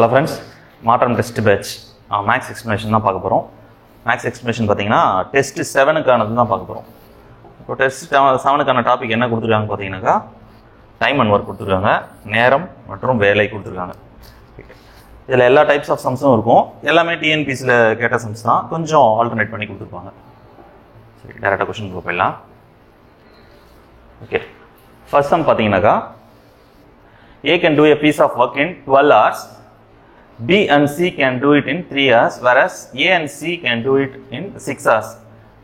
Hello friends, Martin test batch max explanation தான் பார்க்க போறோம். Max explanation பாத்தீங்கன்னா test 7 க்கானது தான் பார்க்க போறோம். இப்போ test 7 க்கான டாபிக் என்ன கொடுத்திருக்காங்க பாத்தீங்கன்னாக்கா டைம் அண்ட் வொர்க் கொடுத்திருக்காங்க, நேரம் மற்றும் வேலை கொடுத்திருக்காங்க. இதுல எல்லா டைப்ஸ் ஆஃப் சம்ஸும் இருக்கும். எல்லாமே TNPSC ல கேட்ட சம்ஸ் தான், கொஞ்சம் ஆல்டர்னேட் பண்ணி கொடுத்திருப்பாங்க. சரி, டைரக்டா क्वेश्चन போயிடலாம். ஓகே. ஃபர்ஸ்ட் சம் பாத்தீங்கன்னாக்கா A can do a piece of work in 12 hours, B and C can do it in 3 hours, whereas A and C can do it in 6 hours.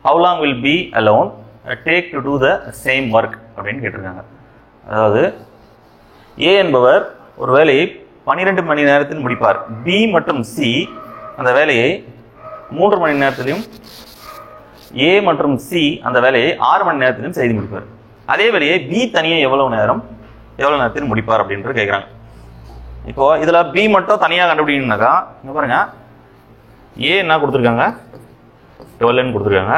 How long will B alone take to do the same work? அப்படின்னு கேட்டிருக்காங்க. அதாவது A என்பவர் ஒரு வேலையை 12 மணி நேரத்தில் முடிப்பார். B மற்றும் C அந்த வேலையை 3 மணி நேரத்திலும், A மற்றும் C அந்த வேலையை 6 மணி நேரத்திலும் செய்து முடிப்பார். அதே வேலையை B தனியாக எவ்வளவு நேரத்தில் முடிப்பார் அப்படின்றது கேட்குறாங்க. இப்போ இதில் B மட்டும் தனியாக கண்டுபிடிக்கணும்னாக்கா இங்கே பாருங்க, A என்ன கொடுத்துருக்காங்க 12 கொடுத்துருக்காங்க,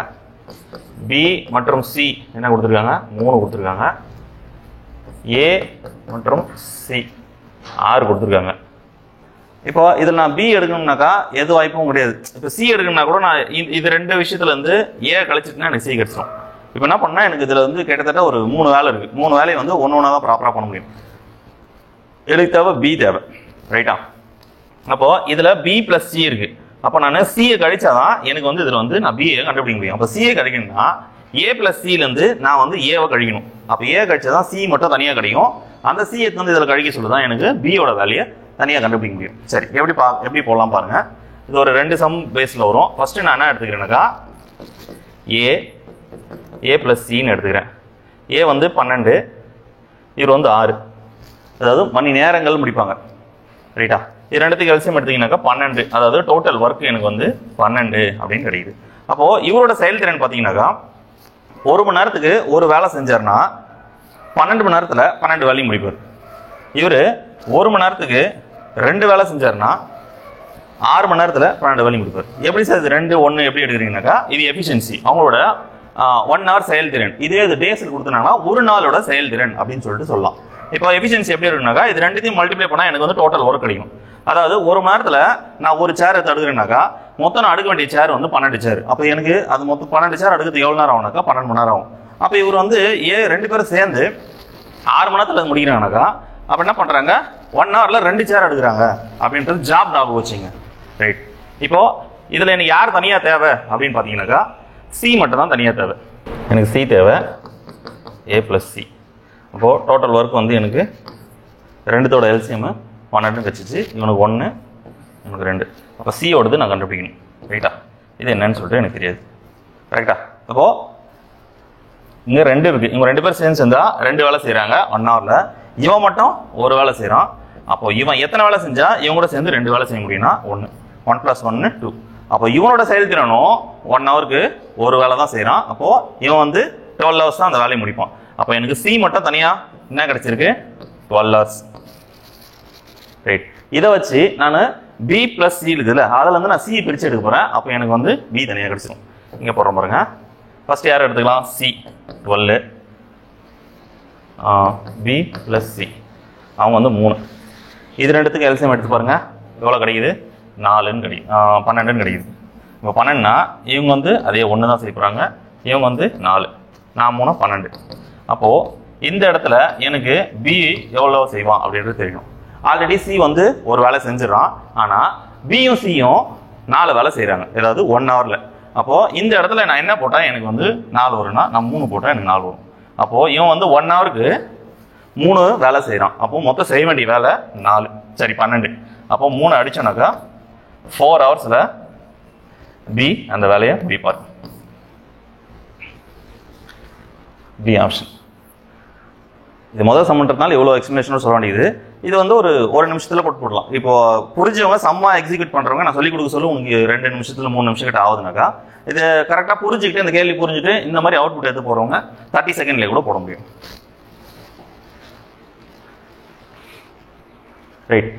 B மற்றும் C என்ன கொடுத்துருக்காங்க 3 கொடுத்துருக்காங்க, A மற்றும் C 6 கொடுத்துருக்காங்க. இப்போ இதில் நான் B எடுக்கணும்னாக்கா எது வாய்ப்பும் கிடையாது. இப்போ C எடுக்கணும்னா கூட நான் இது ரெண்டு விஷயத்துல இருந்து A கழிச்சிட்டுனா எனக்கு C கிடைச்சிடும். இப்போ என்ன பண்ணால் எனக்கு இதில் வந்து கிட்டத்தட்ட ஒரு 3 வேலை இருக்குது. 3 வேலையை வந்து ஒன்று தான் ப்ராப்பராக பண்ண முடியும். எனக்கு தேவை B தேவை, ரைட்டா? அப்போது இதில் B + C இருக்குது. அப்போ நான் சியை கழிச்சாதான் எனக்கு வந்து இதில் வந்து நான் பிஏ கண்டுபிடிக்க முடியும். அப்போ சியை கழிக்கணும்னா A + Cலேருந்து நான் வந்து ஏவை கழிக்கணும். அப்போ ஏ கழிச்சாதான் C மட்டும் தனியாக கிடைக்கும். அந்த சியை வந்து இதில் கழிக்க சொல்லுதான் எனக்கு பியோட வேலையை தனியாக கண்டுபிடிக்க முடியும். சரி, எப்படி போடலாம் பாருங்க. இது ஒரு 2 சம் பேஸில் வரும். ஃபர்ஸ்ட் நான் என்ன எடுத்துக்கிறேன்னாக்கா A + Cன்னு எடுத்துக்கிறேன். A வந்து 12, இவர் வந்து 6, அதாவது மணி நேரங்கள் முடிப்பாங்க, ரைட்டா? இது ரெண்டுத்துக்கு எல்சியம் எடுத்தீங்கன்னாக்கா 12, அதாவது டோட்டல் ஒர்க் எனக்கு வந்து 12 அப்படின்னு கிடைக்குது. அப்போ இவரோட செயல்திறன் பார்த்தீங்கன்னாக்கா 1 மணி நேரத்துக்கு ஒரு வேலை செஞ்சார்னா 12 மணி நேரத்தில் 12 வேலையும் முடிப்பார். இவர் 1 மணி நேரத்துக்கு 2 வேலை செஞ்சார்னா 6 மணி நேரத்தில் 12 வேலையும் முடிப்பார். எப்படி சார் இது 2, 1 எப்படி எடுக்கிறீங்கன்னாக்கா இது எஃபிஷியன்சி, அவங்களோட 1 hour செயல்திறன். இதே இது டேஸில் கொடுத்தனாங்கன்னா ஒரு நாளோட செயல்திறன் அப்படின்னு சொல்லிட்டு சொல்லலாம். இப்போ எஃபிஷியன்சி எப்படி இருக்குனாக்கா இது ரெண்டுத்தையும் மல்டிப்ளை பண்ணால் எனக்கு வந்து டோட்டல் ஒர்க் கிடைக்கும். அதாவது 1 மணி நேரத்தில் நான் ஒரு சேர் எடுக்கிறேன்னாக்கா மொத்தம் நான் அடுக்க வேண்டிய சேர் வந்து 12 சேர். அப்போ எனக்கு அது மொத்தம் 12 சேர் அடுக்கிறது எவ்வளோ நேரம் ஆகுனாக்கா 12 மணி நேரம் ஆகும். அப்போ இவர் வந்து 2 பேரும் சேர்ந்து 6 மணி நேரத்தில் முடிக்கிறாங்கனாக்கா அப்போ என்ன பண்ணுறாங்க 1 hourல 2 சேர் எடுக்கிறாங்க அப்படின்றது ஜாப் ஞாபகம் வச்சுங்க, ரைட்? இப்போ இதில் எனக்கு யார் தனியாக தேவை அப்படின்னு பார்த்தீங்கன்னாக்கா C மட்டும் தான் தனியாக தேவை. எனக்கு C தேவை, A + C. அப்போது டோட்டல் ஒர்க் வந்து எனக்கு 2தோட எல்சிஎம் 12 வச்சுச்சு. இவனுக்கு 1, இவனுக்கு 2. அப்போ சியோடது நான் கண்டுபிடிக்கணும், ரைட்டா? இது என்னன்னு சொல்லிட்டு எனக்கு தெரியாது, கரெக்டா? அப்போது இங்கே 2 இருக்குது. இவங்க 2 பேர் சேர்ந்தா 2 வேலை செய்கிறாங்க 1 hourல. இவன் மட்டும் ஒரு வேலை செய்கிறான். அப்போது இவன் எத்தனை வேலை செஞ்சால் இவங்க கூட சேர்ந்து 2 வேலை செய்ய முடியும்னா 1 + 1 2. அப்போ இவனோட செயல்திறனும் 1 ஹவருக்கு ஒரு வேலை தான் செய்கிறான். அப்போது இவன் வந்து 12 hours தான் அந்த வேலையை முடிப்பான். அப்போ எனக்கு C மட்டும் தனியாக என்ன கிடைச்சிருக்கு 12 hours, ரைட்? இதை வச்சு நான் B + C இருக்குதுல்ல, அதில் வந்து நான் C பிரித்து எடுக்க போகிறேன். அப்போ எனக்கு வந்து B தனியாக கிடைச்சிடும். இங்கே போடுற பாருங்க. ஃபர்ஸ்ட் யார் எடுத்துக்கலாம்? C 12, B + C அவங்க வந்து 3. இது ரெண்டுத்துக்கு எல்சிஎம் எடுத்து பாருங்க, எவ்வளோ கிடைக்குது? 4ன்னு கிடைக்கும், 12ன்னு கிடைக்குது. இப்போ 12னா இவங்க வந்து அதே 1 தான் செய்ய போகிறாங்க, இவங்க வந்து 4, நான் 3 12. அப்போது இந்த இடத்துல எனக்கு B எவ்வளோ செய்வான் அப்படின்றது தெரியணும். ஆல்ரெடி C வந்து ஒரு வேலை செஞ்சிடறான், ஆனால் Bயும் Cயும் 4 வேலை செய்கிறாங்க, ஏதாவது 1 hourல. அப்போது இந்த இடத்துல நான் என்ன போட்டால் எனக்கு வந்து 4 வரும்னா நான் 3 போட்டால் எனக்கு 4 வரும். அப்போது இவன் வந்து 1 hourக்கு 3 வேலை செய்கிறான். அப்போது மொத்தம் செய்ய வேண்டிய வேலை 4, சரி 12. அப்போ 3 அடிச்சோன்னாக்கா 4 ஹவர்ஸில் B அந்த வேலையை முடிப்பார். B option. இது முதல் சம்மன்றதுனால இவ்வளோ எக்ஸ்பிளேஷன் சொல்ல வேண்டியது. இது வந்து ஒரு நிமிஷத்தில் போடலாம். இப்போ புரிஞ்சவங்க சம்மா எக்ஸிக்யூட் பண்ணுறவங்க நான் சொல்லிக் கொடுக்க சொல்ல உங்களுக்கு 2 நிமிஷத்தில் 3 நிமிஷம் கிட்ட ஆகுதுனாக்கா இது கரெக்டாக புரிஞ்சுக்கிட்டு இந்த கேள்வி புரிஞ்சுட்டு இந்த மாதிரி அவுட்புட் எடுத்து போகிறவங்க 30 செகண்ட்லேயே கூட போட முடியும், ரைட்?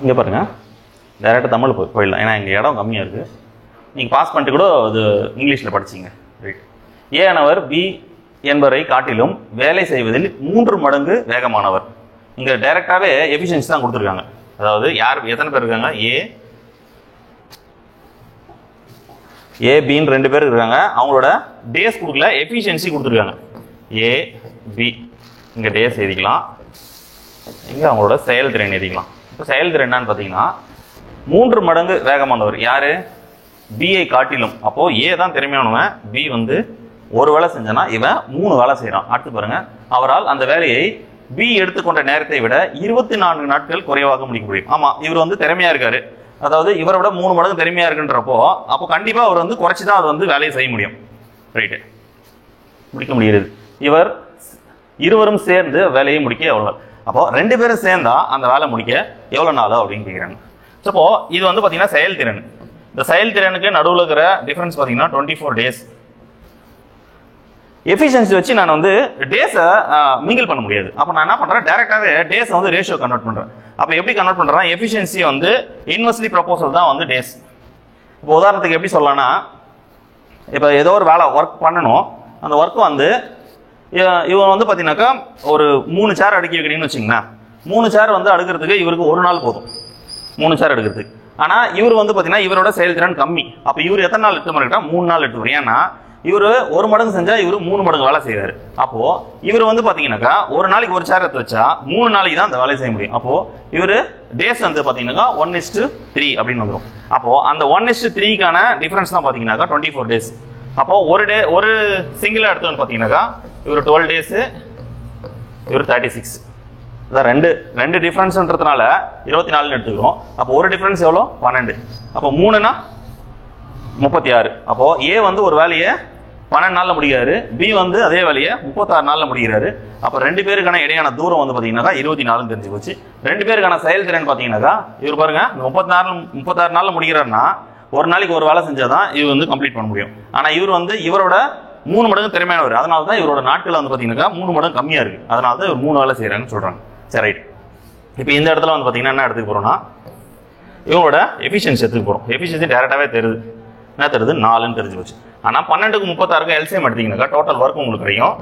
இங்கே பாருங்க, டைரெக்டாக தமிழ் போயிடலாம். ஏன்னா எங்கள் இடம் கம்மியாக இருக்குது. நீங்கள் பாஸ் பண்ணிட்டு கூட அது இங்கிலீஷில் படிச்சிங்க, ரைட்? A ஆனவர் B என்பவரை காட்டிலும் வேலை செய்வதில் 3 மடங்கு வேகமானவர். இங்கே டைரெக்டாகவே எஃபிஷியன்சி தான் கொடுத்துருக்காங்க. அதாவது யார் எத்தனை பேர் இருக்காங்க, ஏ பின்னு 2 பேர் இருக்காங்க. அவங்களோட டேஸ் கொடுக்கல, எஃபிஷியன்சி கொடுத்துருக்காங்க. ஏ பி இங்கே டேஸ் எழுதிக்கலாம், இங்கே அவங்களோட செயல்திறன் எழுதிக்கலாம். இப்போ செயல்திறன் என்னன்னு பார்த்தீங்கன்னா 3 மடங்கு வேகமானவர் யார், பிஐ காட்டிலும். அப்போது ஏ தான் திறமையானவன், பி வந்து ஒரு வேலை செஞ்சனா இவன் 3 வேலை செய்கிறான். அடுத்து பாருங்க, அவரால் அந்த வேலையை பி எடுத்துக்கொண்ட நேரத்தை விட 24 நாட்கள் குறைவாக முடிக்க முடியும். ஆமாம், இவர் வந்து திறமையா இருக்காரு, அதாவது இவரை விட 3 மடங்கு திறமையா இருக்குன்றப்போ அப்போ கண்டிப்பா அவர் வந்து குறைச்சி தான் அது வந்து வேலையை செய்ய முடியும். ரைட்டு, முடிக்க முடிகிறது. இவர் இருவரும் சேர்ந்து வேலையை முடிக்க எவ்வளோ, அப்போ 2 பேரும் சேர்ந்தா அந்த வேலை முடிக்க எவ்வளோ நாள் அப்படின்னு கேட்குறாங்க. அப்போ இது வந்து பார்த்தீங்கன்னா செயல்திறன். இந்த செயல்திறனுக்கு நடுவில் இருக்கிற டிஃபரன்ஸ் பார்த்தீங்கன்னா 24 டேஸ். எஃபிஷியன்சி வச்சு நான் வந்து டேஸை மிங்கிள் பண்ண முடியாது. அப்போ நான் என்ன பண்ணுறேன், டேரெக்டாகவே டேஸை வந்து ரேஷியோ கன்வெர்ட் பண்ணுறேன். அப்போ எப்படி கன்வெர்ட் பண்ணுறேன், எஃபிஷியன்சி வந்து இன்வெர்ஸ்லி ப்ரொபோசல் தான் வந்து டேஸ். இப்போ உதாரணத்துக்கு எப்படி சொல்லலாம்னா, இப்போ ஏதோ ஒரு வேலை ஒர்க் பண்ணணும், அந்த ஒர்க் வந்து இவன் வந்து பார்த்தீங்கன்னாக்கா ஒரு 3 சேர் அடுக்கி வைக்கிறீங்கன்னு வச்சுங்களேன். 3 சேர் வந்து அடுக்கிறதுக்கு இவருக்கு 1 நாள் போதும், 3 சேர் எடுக்கிறதுக்கு. ஆனால் இவர் வந்து பார்த்தீங்கன்னா இவரோட செயல்திறன் கம்மி. அப்போ இவர் எத்தனை நாள் எடுத்து பண்ணிட்டா, 3 நாள் எடுத்துக்கிறோம். ஏன்னா இவர் 1 மடங்கு செஞ்சா இவர் 3 மடங்கு வேலை செய்யறாரு. அப்போ இவர் வந்து பாத்தீங்கன்னாக்கா ஒரு நாளைக்கு ஒரு சேர் எடுத்து வச்சா 3 நாளைக்கு தான் அந்த வேலையை செய்ய முடியும். அப்போ இவர் டேஸ் வந்து பாத்தீங்கன்னா 1:3 அப்படின்னு வந்துடும். அப்போ அந்த 1:3க்கான டிஃபரன்ஸ் தான் பாத்தீங்கன்னாக்கா 24 டேஸ். அப்போ ஒரு சிங்கிளா எடுத்து பாத்தீங்கன்னாக்கா இவர் 12 டேஸ், இவர் 36. அதான் ரெண்டு டிஃபரன்ஸ்ன்றதுனால 24 எடுத்துக்கிறோம். அப்போ ஒரு டிஃபரன்ஸ் எவ்வளோ, 12. அப்போ 3னா 36. அப்போ ஏ வந்து ஒரு வேலையை 12 நாள்ல முடிக்கிறாரு, பி வந்து அதே வேலையை 36 நாள்ல முடிக்கிறாரு. அப்போ 2 பேருக்கான இடையான தூரம் வந்து பாத்தீங்கன்னாக்கா 24 தெரிஞ்சு போச்சு. 2 பேருக்கான செயல்திறன் பாத்தீங்கன்னாக்கா இவர் பாருங்க 36 நாள்ல முடிக்கிறாருன்னா ஒரு நாளைக்கு ஒரு வேலை செஞ்சாதான் இவர் வந்து கம்ப்ளீட் பண்ண முடியும். ஆனா இவர் வந்து இவரோட 3 மடங்கு திறமையானவர், அதனால தான் இவரோட நாட்கள் வந்து பாத்தீங்கன்னாக்கா 3 மடங்கு கம்மியா இருக்கு. அதனால தான் இவர் 3 வேலை செய்யறாங்கன்னு சொல்றாங்க. சரி, ரைட். இப்போ இந்த இடத்துல வந்து பாத்தீங்கன்னா என்ன எடுத்துக்க போறோம்னா, இவங்களோட எஃபிஷியன்சி எடுத்துக்க போறோம். எஃபிஷியன்சி டேரக்டாவே தெரியுது, என்ன தெரியுது, 4ன்னு தெரிஞ்சு போச்சு. ஆனால் 12க்கு 36க்கு எல்சிஎம் எடுத்தீங்கன்னாக்கா டோட்டல் ஒர்க் உங்களுக்கு கிடைக்கும்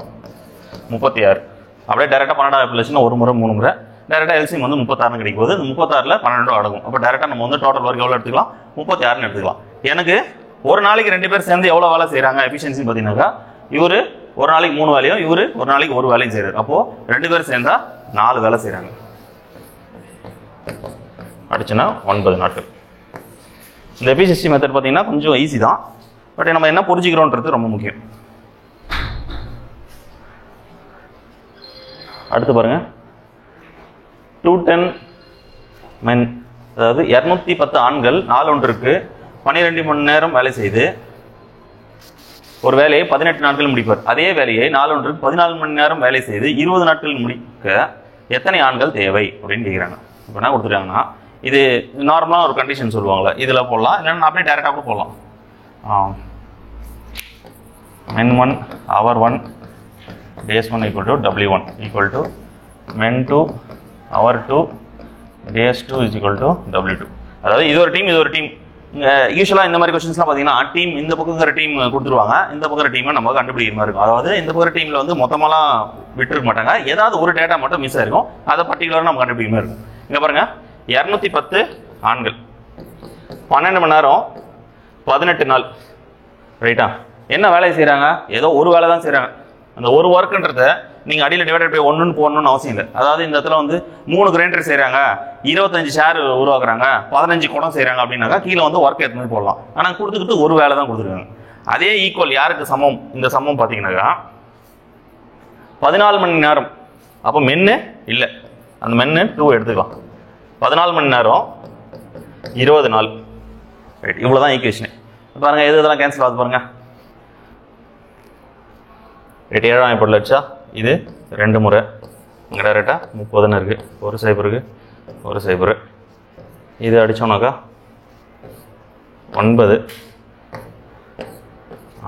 36. அப்படியே டேரெக்டாக 12 ஆப்பிலேஷன் ஒரு முறை 3 முறை டேரெக்டாக எல்சிஎம் வந்து 36 கிடைக்கும் போது 36ல் 12 அடங்கும். அப்போ டேரெக்டாக நம்ம வந்து டோட்டல் ஒர்க் எவ்வளோ எடுத்துக்கலாம், 36ன்னு எடுத்துக்கலாம். எனக்கு ஒரு நாளைக்கு 2 பேர் சேர்ந்து எவ்வளோ வேலை செய்கிறாங்க எஃபிஷியன்சி பார்த்தீங்கன்னாக்கா, இவர் ஒரு நாளைக்கு 3 வேலையும் இவர் ஒரு நாளைக்கு 1 வேலையும் செய்கிறார். அப்போது 2 பேர் சேர்ந்தா 4 வேலை செய்கிறாங்க. அடிச்சுன்னா 9 நாட்கள். இந்த எஃபிஷியன்சி மெத்தட் பார்த்தீங்கன்னா கொஞ்சம் ஈஸி தான், பட் நம்ம என்ன புரிஞ்சுக்கிறோன்றது ரொம்ப முக்கியம். அடுத்து பாருங்க, 210 men, அதாவது 210 ஆண்கள் நாள் ஒன்றுக்கு 12 மணி நேரம் வேலை செய்து ஒரு வேலையை 18 நாட்கள் முடிப்பார். அதே வேலையை நாள் ஒன்றுக்கு 14 மணி நேரம் வேலை செய்து 20 நாட்கள் முடிக்க எத்தனை ஆண்கள் தேவை அப்படின்னு கேட்குறாங்க. இப்போ என்ன கொடுத்துருக்காங்கன்னா, இது நார்மலாக ஒரு கண்டிஷன் சொல்லுவாங்களே, இதில் போடலாம், இல்லைன்னா அப்படியே டேரெக்டாக கூட போடலாம். men 1 hour 1 days 1 equal to W1 equal to men 2 hour 2 days 2 is equal to W2. அதாவது இது ஒரு டீம், இது ஒரு டீம். யூஸ்வலாக இந்த மாதிரி கொஸ்டின்ஸ்லாம் பார்த்தீங்கன்னா டீம் இந்த பக்கங்கிற டீம் கொடுத்துருவாங்க, இந்த பக்கம் டீமை நம்ம கண்டுபிடிக்கிற மாதிரி இருக்கும். அதாவது இந்த பக்கம் டீமில் வந்து மொத்தமாலாம் விட்டுருக்க மாட்டாங்க, ஏதாவது ஒரு டேட்டா மட்டும் மிஸ் ஆயிருக்கும், அதை பர்டிகுலராக நம்ம கண்டுபிடிக்கிற மாதிரி இருக்கும். இங்கே பாருங்க, 210 ஆண்கள் 12 மணி நேரம் 18 நாள், ரைட்டா? என்ன வேலை செய்கிறாங்க, ஏதோ ஒரு வேலை தான் செய்கிறாங்க. அந்த ஒரு ஒர்க்குன்றத நீங்கள் அடியில் டிவைடட் பை 1ன்னு போடணும்னு அவசியம் இல்லை. அதாவது இந்த இடத்துல வந்து 3 கிரைண்டர் செய்கிறாங்க, 25 ஷேர் உருவாக்குறாங்க, 15 குடம் செய்கிறாங்க அப்படின்னாக்கா கீழே வந்து ஒர்க் எடுத்துன்னு போடலாம். ஆனால் கொடுத்துக்கிட்டு ஒரு வேலை தான் கொடுத்துருக்காங்க. அதே ஈக்குவல் யாருக்கு சமம், இந்த சமம் பார்த்தீங்கன்னாக்கா 14 மணி நேரம். அப்போ மென்னு இல்லை, அந்த மென்னு 2 எடுத்துக்கலாம். 14 மணி நேரம் 20 நாள், ரைட்? இவ்வளோ தான் ஈக்குவேஷனு. பாருங்கள், எது இதெல்லாம் கேன்சல் ஆகுது பாருங்கள். ரைட், 7ஆம் ஏற்படல வச்சா இது 2 முறை, இங்கே டேரெக்டாக 30ன்னு இருக்குது, ஒரு சைபருக்கு ஒரு சைபரு. இது அடித்தோம்னாக்கா 9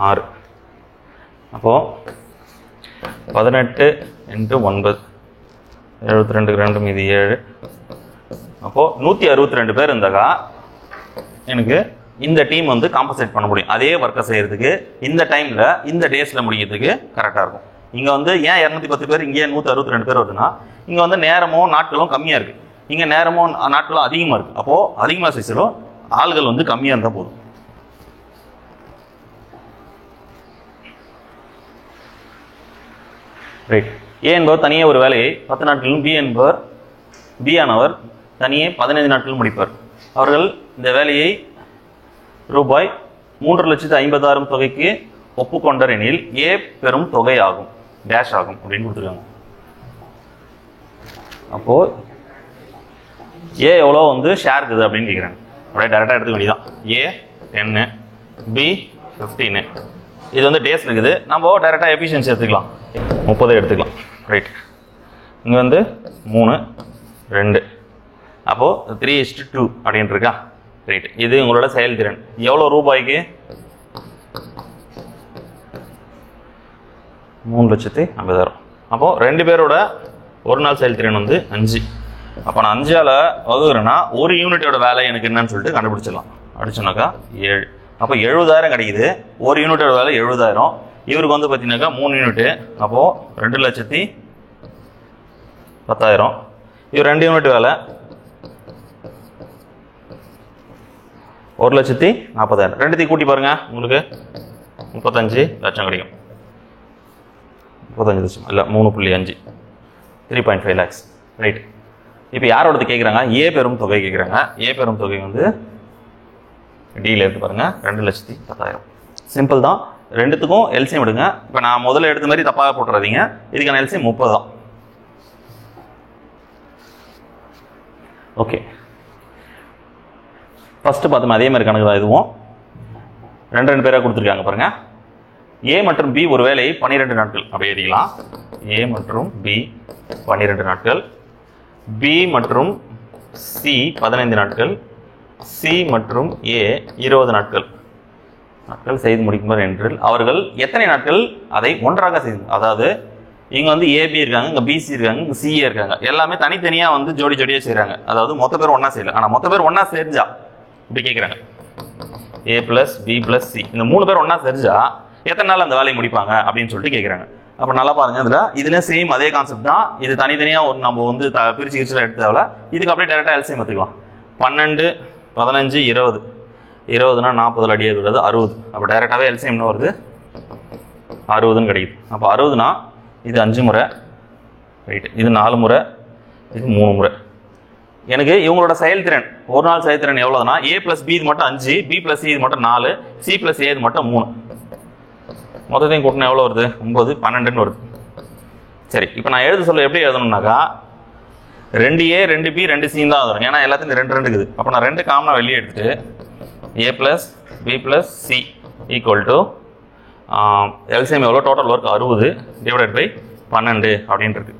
6. அப்போது 18 × 9 72 2 மீதி 7. அப்போது 162 பேர் இருந்தாக்கா எனக்கு இந்த டீம் வந்து காம்பன்சேட் பண்ண முடியும். அதே ஒர்க்கை செய்கிறதுக்கு இந்த டைமில் இந்த டேஸில் முடிக்கிறதுக்கு கரெக்டாக இருக்கும். இங்கே வந்து ஏன் 210 பேர், இங்கே 162 பேர் வருதுன்னா, இங்கே வந்து நேரமும் நாட்களும் கம்மியாக இருக்குது. இங்கே நேரமும் நாட்களும் அதிகமாக இருக்குது. அப்போது அதிகமாக செய்கிறோம், ஆள்கள் வந்து கம்மியாக இருந்தால் போதும். ரைட். ஏ என்பவர் தனியே ஒரு வேலையை 10 நாட்களிலும் பி ஆனவர் தனியே 15 நாட்களில் முடிப்பார். அவர்கள் இந்த வேலையை ரூபாய் 3,50,000 தொகைக்கு ஒப்புக்கொண்டார் எனில் ஏ பெரும் தொகை ஆகும், டேஷ் ஆகும் அப்படின்னு கொடுத்துருக்காங்க. அப்போ ஏ எவ்வளோ வந்து ஷேர் இருக்குது அப்படின்னு கேட்குறாங்க. அப்படியே டேரெக்டாக எடுத்துக்க வேண்டியதான். ஏ 10, பி 15. இது வந்து டேஸ் இருக்குது. நம்ம டேரெக்டாக எஃபிஷியன்சி எடுத்துக்கலாம், 30 எடுத்துக்கலாம். ரைட். இங்கே வந்து 3, 2, அப்போது 3:2 அப்படின்னு இருக்கா. ரைட். இது உங்களோட செயல்திறன் எவ்வளோ ரூபாய்க்கு? 3,50,000. அப்போது 2 பேரோட ஒரு நாள் செயல்திறன் வந்து 5. அப்போ நான் 5ஆல் வகுக்கிறேன்னா ஒரு யூனிட்டோட வேலை எனக்கு என்னன்னு சொல்லிட்டு கண்டுபிடிச்சிடலாம். அடிச்சோன்னாக்கா 7. அப்போ 70,000 கிடைக்குது. ஒரு யூனிட்டோட வேலை 70,000. இவருக்கு வந்து பார்த்தீங்கன்னாக்கா 3 யூனிட்டு, அப்போது 2,10,000. இவர் 2 யூனிட் வேலை 1,40,000. ரெண்டுத்தையும் கூட்டி பாருங்க, உங்களுக்கு 35 லட்சம் கிடைக்கும். 35 லட்சம் இல்லை, 3.5, 3.5 lakhs. ரைட். இப்போ யாரோடது கேட்குறாங்க? ஏ பெரும் தொகை கேட்குறாங்க. ஏ பெரும் தொகை வந்து டியில் எடுத்து பாருங்க, 2,10,000. சிம்பிள் தான். ரெண்டுத்துக்கும் எல்சிஎம் எடுங்க. இப்போ நான் முதல்ல எடுத்த மாதிரி தப்பாக போட்டுறாதீங்க. இதுக்கான எல்சிஎம் 30 தான். ஓகே. ஃபஸ்ட்டு பார்த்தோம் அதே மாதிரி கணக்கு தான் இதுவும். 2 பேராக கொடுத்துருக்காங்க பாருங்க. ஏ மற்றும் பி ஒரு வேலையை 12 நாட்கள் அப்படி எழுதிக்கலாம். ஏ மற்றும் பி 12 நாட்கள், பி மற்றும் சி 15 நாட்கள், சி மற்றும் ஏ 20 நாட்கள் செய்து முடிக்குமாறு என்று அவர்கள் எத்தனை நாட்கள் அதை ஒன்றாக செய்து, அதாவது இங்கே வந்து ஏபி இருக்காங்க, இங்கே பிசி இருக்காங்க, இங்கே சிஏ இருக்காங்க, எல்லாமே தனித்தனியாக வந்து ஜோடி ஜோடியாக செய்கிறாங்க. அதாவது மொத்த பேர் ஒன்றா செய்யல, ஆனால் மொத்த பேர் ஒன்றா செஞ்சா இப்படி கேட்குறாங்க. ஏ ப்ளஸ் பி ப்ளஸ் சி இந்த 3 பேர் ஒன்றா செஞ்சா எத்தனை நாள் அந்த வேலையை முடிப்பாங்க அப்படின்னு சொல்லிட்டு கேட்குறாங்க. அப்போ நல்லா பாருங்க, இதுல சேம் அதே கான்செப்ட் தான். இது தனித்தனியாக ஒரு நம்ம வந்து பிரிச்சு கிரிச்சு எடுத்தால இதுக்கு அப்படியே டேரெக்டாக எல்சிஎம் எடுத்துக்கலாம். 12, 15, 20. 20னா 40 அடி வருது 60. அப்போ டேரெக்டாகவே எல்சிஎம் என்ன வருது? 60ன்னு கிடைக்குது. அப்போ 60னா இது 5 முறை, ரைட்டு, இது 4 முறை, இது 3 முறை. எனக்கு இவங்களோட செயல்திறன் ஒரு நாள் செயல்திறன் எவ்வளோதுன்னா ஏ ப்ளஸ் பி இது மட்டும் 5, பி ப்ளஸ் சி இது மட்டும் 4, சி ப்ளஸ் ஏ இது மட்டும் 3. மொத்தத்தையும் கூட்டினா எவ்வளோ வருது? 9, 12ன்னு வருது. சரி, இப்போ நான் எழுத சொல்ல எப்படி எழுதணும்னாக்கா 2A 2B 2C தான் வரும். ஏன்னா எல்லாத்தையும் 2 இருக்குது. அப்போ நான் 2 காமனாக வெளியே எடுத்துட்டு A plus B plus C equal to LCM எவ்வளோ? டோட்டல் ஒர்க் 60 டிவைடட் பை 12 அப்படின்ட்டு இருக்கு.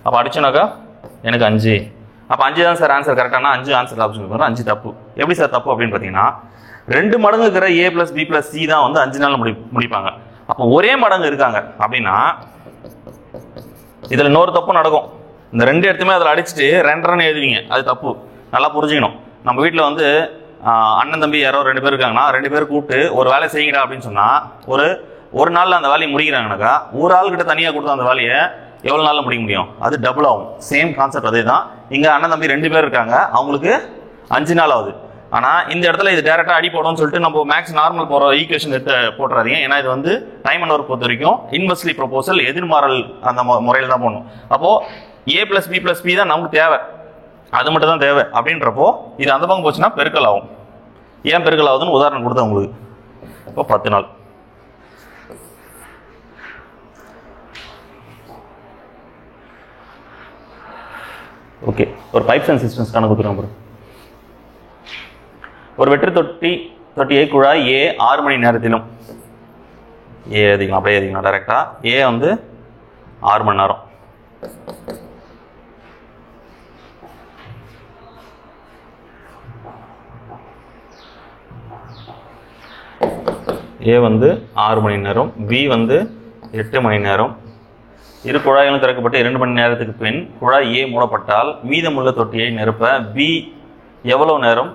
அப்போ அடிச்சோனாக்கா எனக்கு 5. அப்போ 5 தான் சார் ஆன்சர் கரெக்டானா 5 ஆன்சர் ஆப்ஷன் வரும். 5 தப்பு. எப்படி சார் தப்பு அப்படின்னு பார்த்தீங்கன்னா 2 மடங்கு இருக்கிற ஏ ப்ளஸ் பி ப்ளஸ் சி தான் வந்து 5 நாள் முடிப்பாங்க. அப்போ ஒரே மடங்கு இருக்காங்க அப்படின்னா இதில் இன்னொரு தப்பு நடக்கும். இந்த 2 இடத்துமே அதில் அடிச்சுட்டு 2 எழுதுவீங்க, அது தப்பு. நல்லா புரிஞ்சுக்கணும். நம்ம வீட்டில் வந்து அண்ணன் தம்பி யாரோ 2 பேர் இருக்காங்கன்னா 2 பேர் கூப்பிட்டு ஒரு வேலை செய்யுங்கடா அப்படின்னு சொன்னால் ஒரு நாளில் அந்த வேலையை முடிக்கிறாங்கனாக்கா ஒரு ஆள்கிட்ட தனியாக கொடுத்த அந்த வேலையை எவ்வளோ நாளில் முடிக்க முடியும்? அது டபுள் ஆகும். சேம் கான்செப்ட் அதே தான். இங்கே அண்ணன் தம்பி 2 பேர் இருக்காங்க, அவங்களுக்கு 5 நாள் ஆகுது. ஆனால் இந்த இடத்துல இது டேரெக்டாக அடி போடும்னு சொல்லிட்டு நம்ம மேக்ஸ் நார்மல் போகிற ஈக்குவேஷன் எடுத்து போட்டுறாதீங்க. ஏன்னா இது வந்து டைம் அண்ட் ஒர்க் பொறுத்த வரைக்கும் இன்வெர்ஸ்லி ப்ரொபோசல் எதிர்மாறல் அந்த முறையில் தான் போடணும். அப்போது ஏ ப்ளஸ் பி ப்ளஸ் பி தான் நமக்கு தேவை, அது மட்டும் தான் தேவை. அப்படின்றப்போ இது அந்த பக்கம் போச்சுன்னா பெருக்கல் ஆகும். ஏன் பெருக்கல் ஆகுதுன்னு உதாரணம் கொடுத்தேன் உங்களுக்கு. இப்போ 10 நாள். ஓகே, ஒரு பைப்ஸ் அண்ட் சிஸ்டம்ஸ் கணக்கு கொடுத்துருவோம். ஒரு வெற்று தொட்டியை குழாய் ஏ 6 மணி நேரத்திலும் ஏ எழுதிக்கலாம், அப்படியே எழுதிக்கலாம் டைரக்டா. ஏ வந்து 6 மணி நேரம். ஏ வந்து 6 மணி நேரம், பி வந்து 8 மணி நேரம். இரு குழாய்களும் திறக்கப்பட்டு 2 மணி நேரத்துக்கு பின் குழாய் ஏ மூடப்பட்டால் மீதமுள்ள தொட்டியை நிரப்ப பி எவ்வளவு நேரம்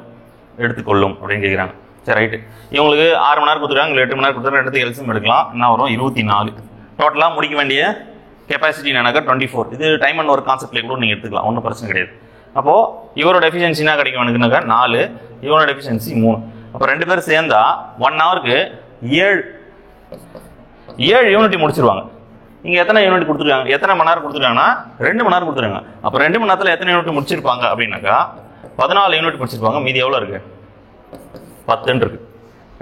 எடுத்துக்கொள்ளும் அப்படின்னு கேட்குறாங்க. சரி, ரைட்டு. இவங்களுக்கு 6 மணி நேரம் கொடுத்துருக்காங்க, 8 மணி நேரம் கொடுத்துருக்காங்க. ரெண்டுத்துக்கு எல்சிஎம் எடுக்கலாம். என்ன வரும்? 24. டோட்டலாக முடிக்க வேண்டிய கெப்பாசிட்டி என்னன்னாக்கா 24. இது டைம் அண்ட் ஒர்க் கான்செப்ட்லேயே கூட நீங்கள் எடுத்துக்கலாம், ஒன்றும் பிரச்சனை கிடையாது. அப்போது இவரோட எஃபிஷியன்சி என்ன கிடைக்கும் எனக்குனாக்கா 4, இவனோட எஃபிஷியன்சி 3. அப்போ 2 பேரும் சேர்ந்தா 1 ஹவருக்கு 7 யூனிட் முடிச்சிருவாங்க. இங்கே எத்தனை யூனிட் கொடுத்துருக்காங்க, எத்தனை மணி நேரம் கொடுத்துருக்காங்கன்னா 2 மணி நேரம் கொடுத்துருக்காங்க. அப்போ 2 மணி நேரத்தில் எத்தனை யூனிட் முடிச்சிருப்பாங்க அப்படின்னாக்கா 14 யூனிட் முடிச்சிருப்பாங்க. மீதி எவ்வளோ இருக்கு? 10 இருக்கு.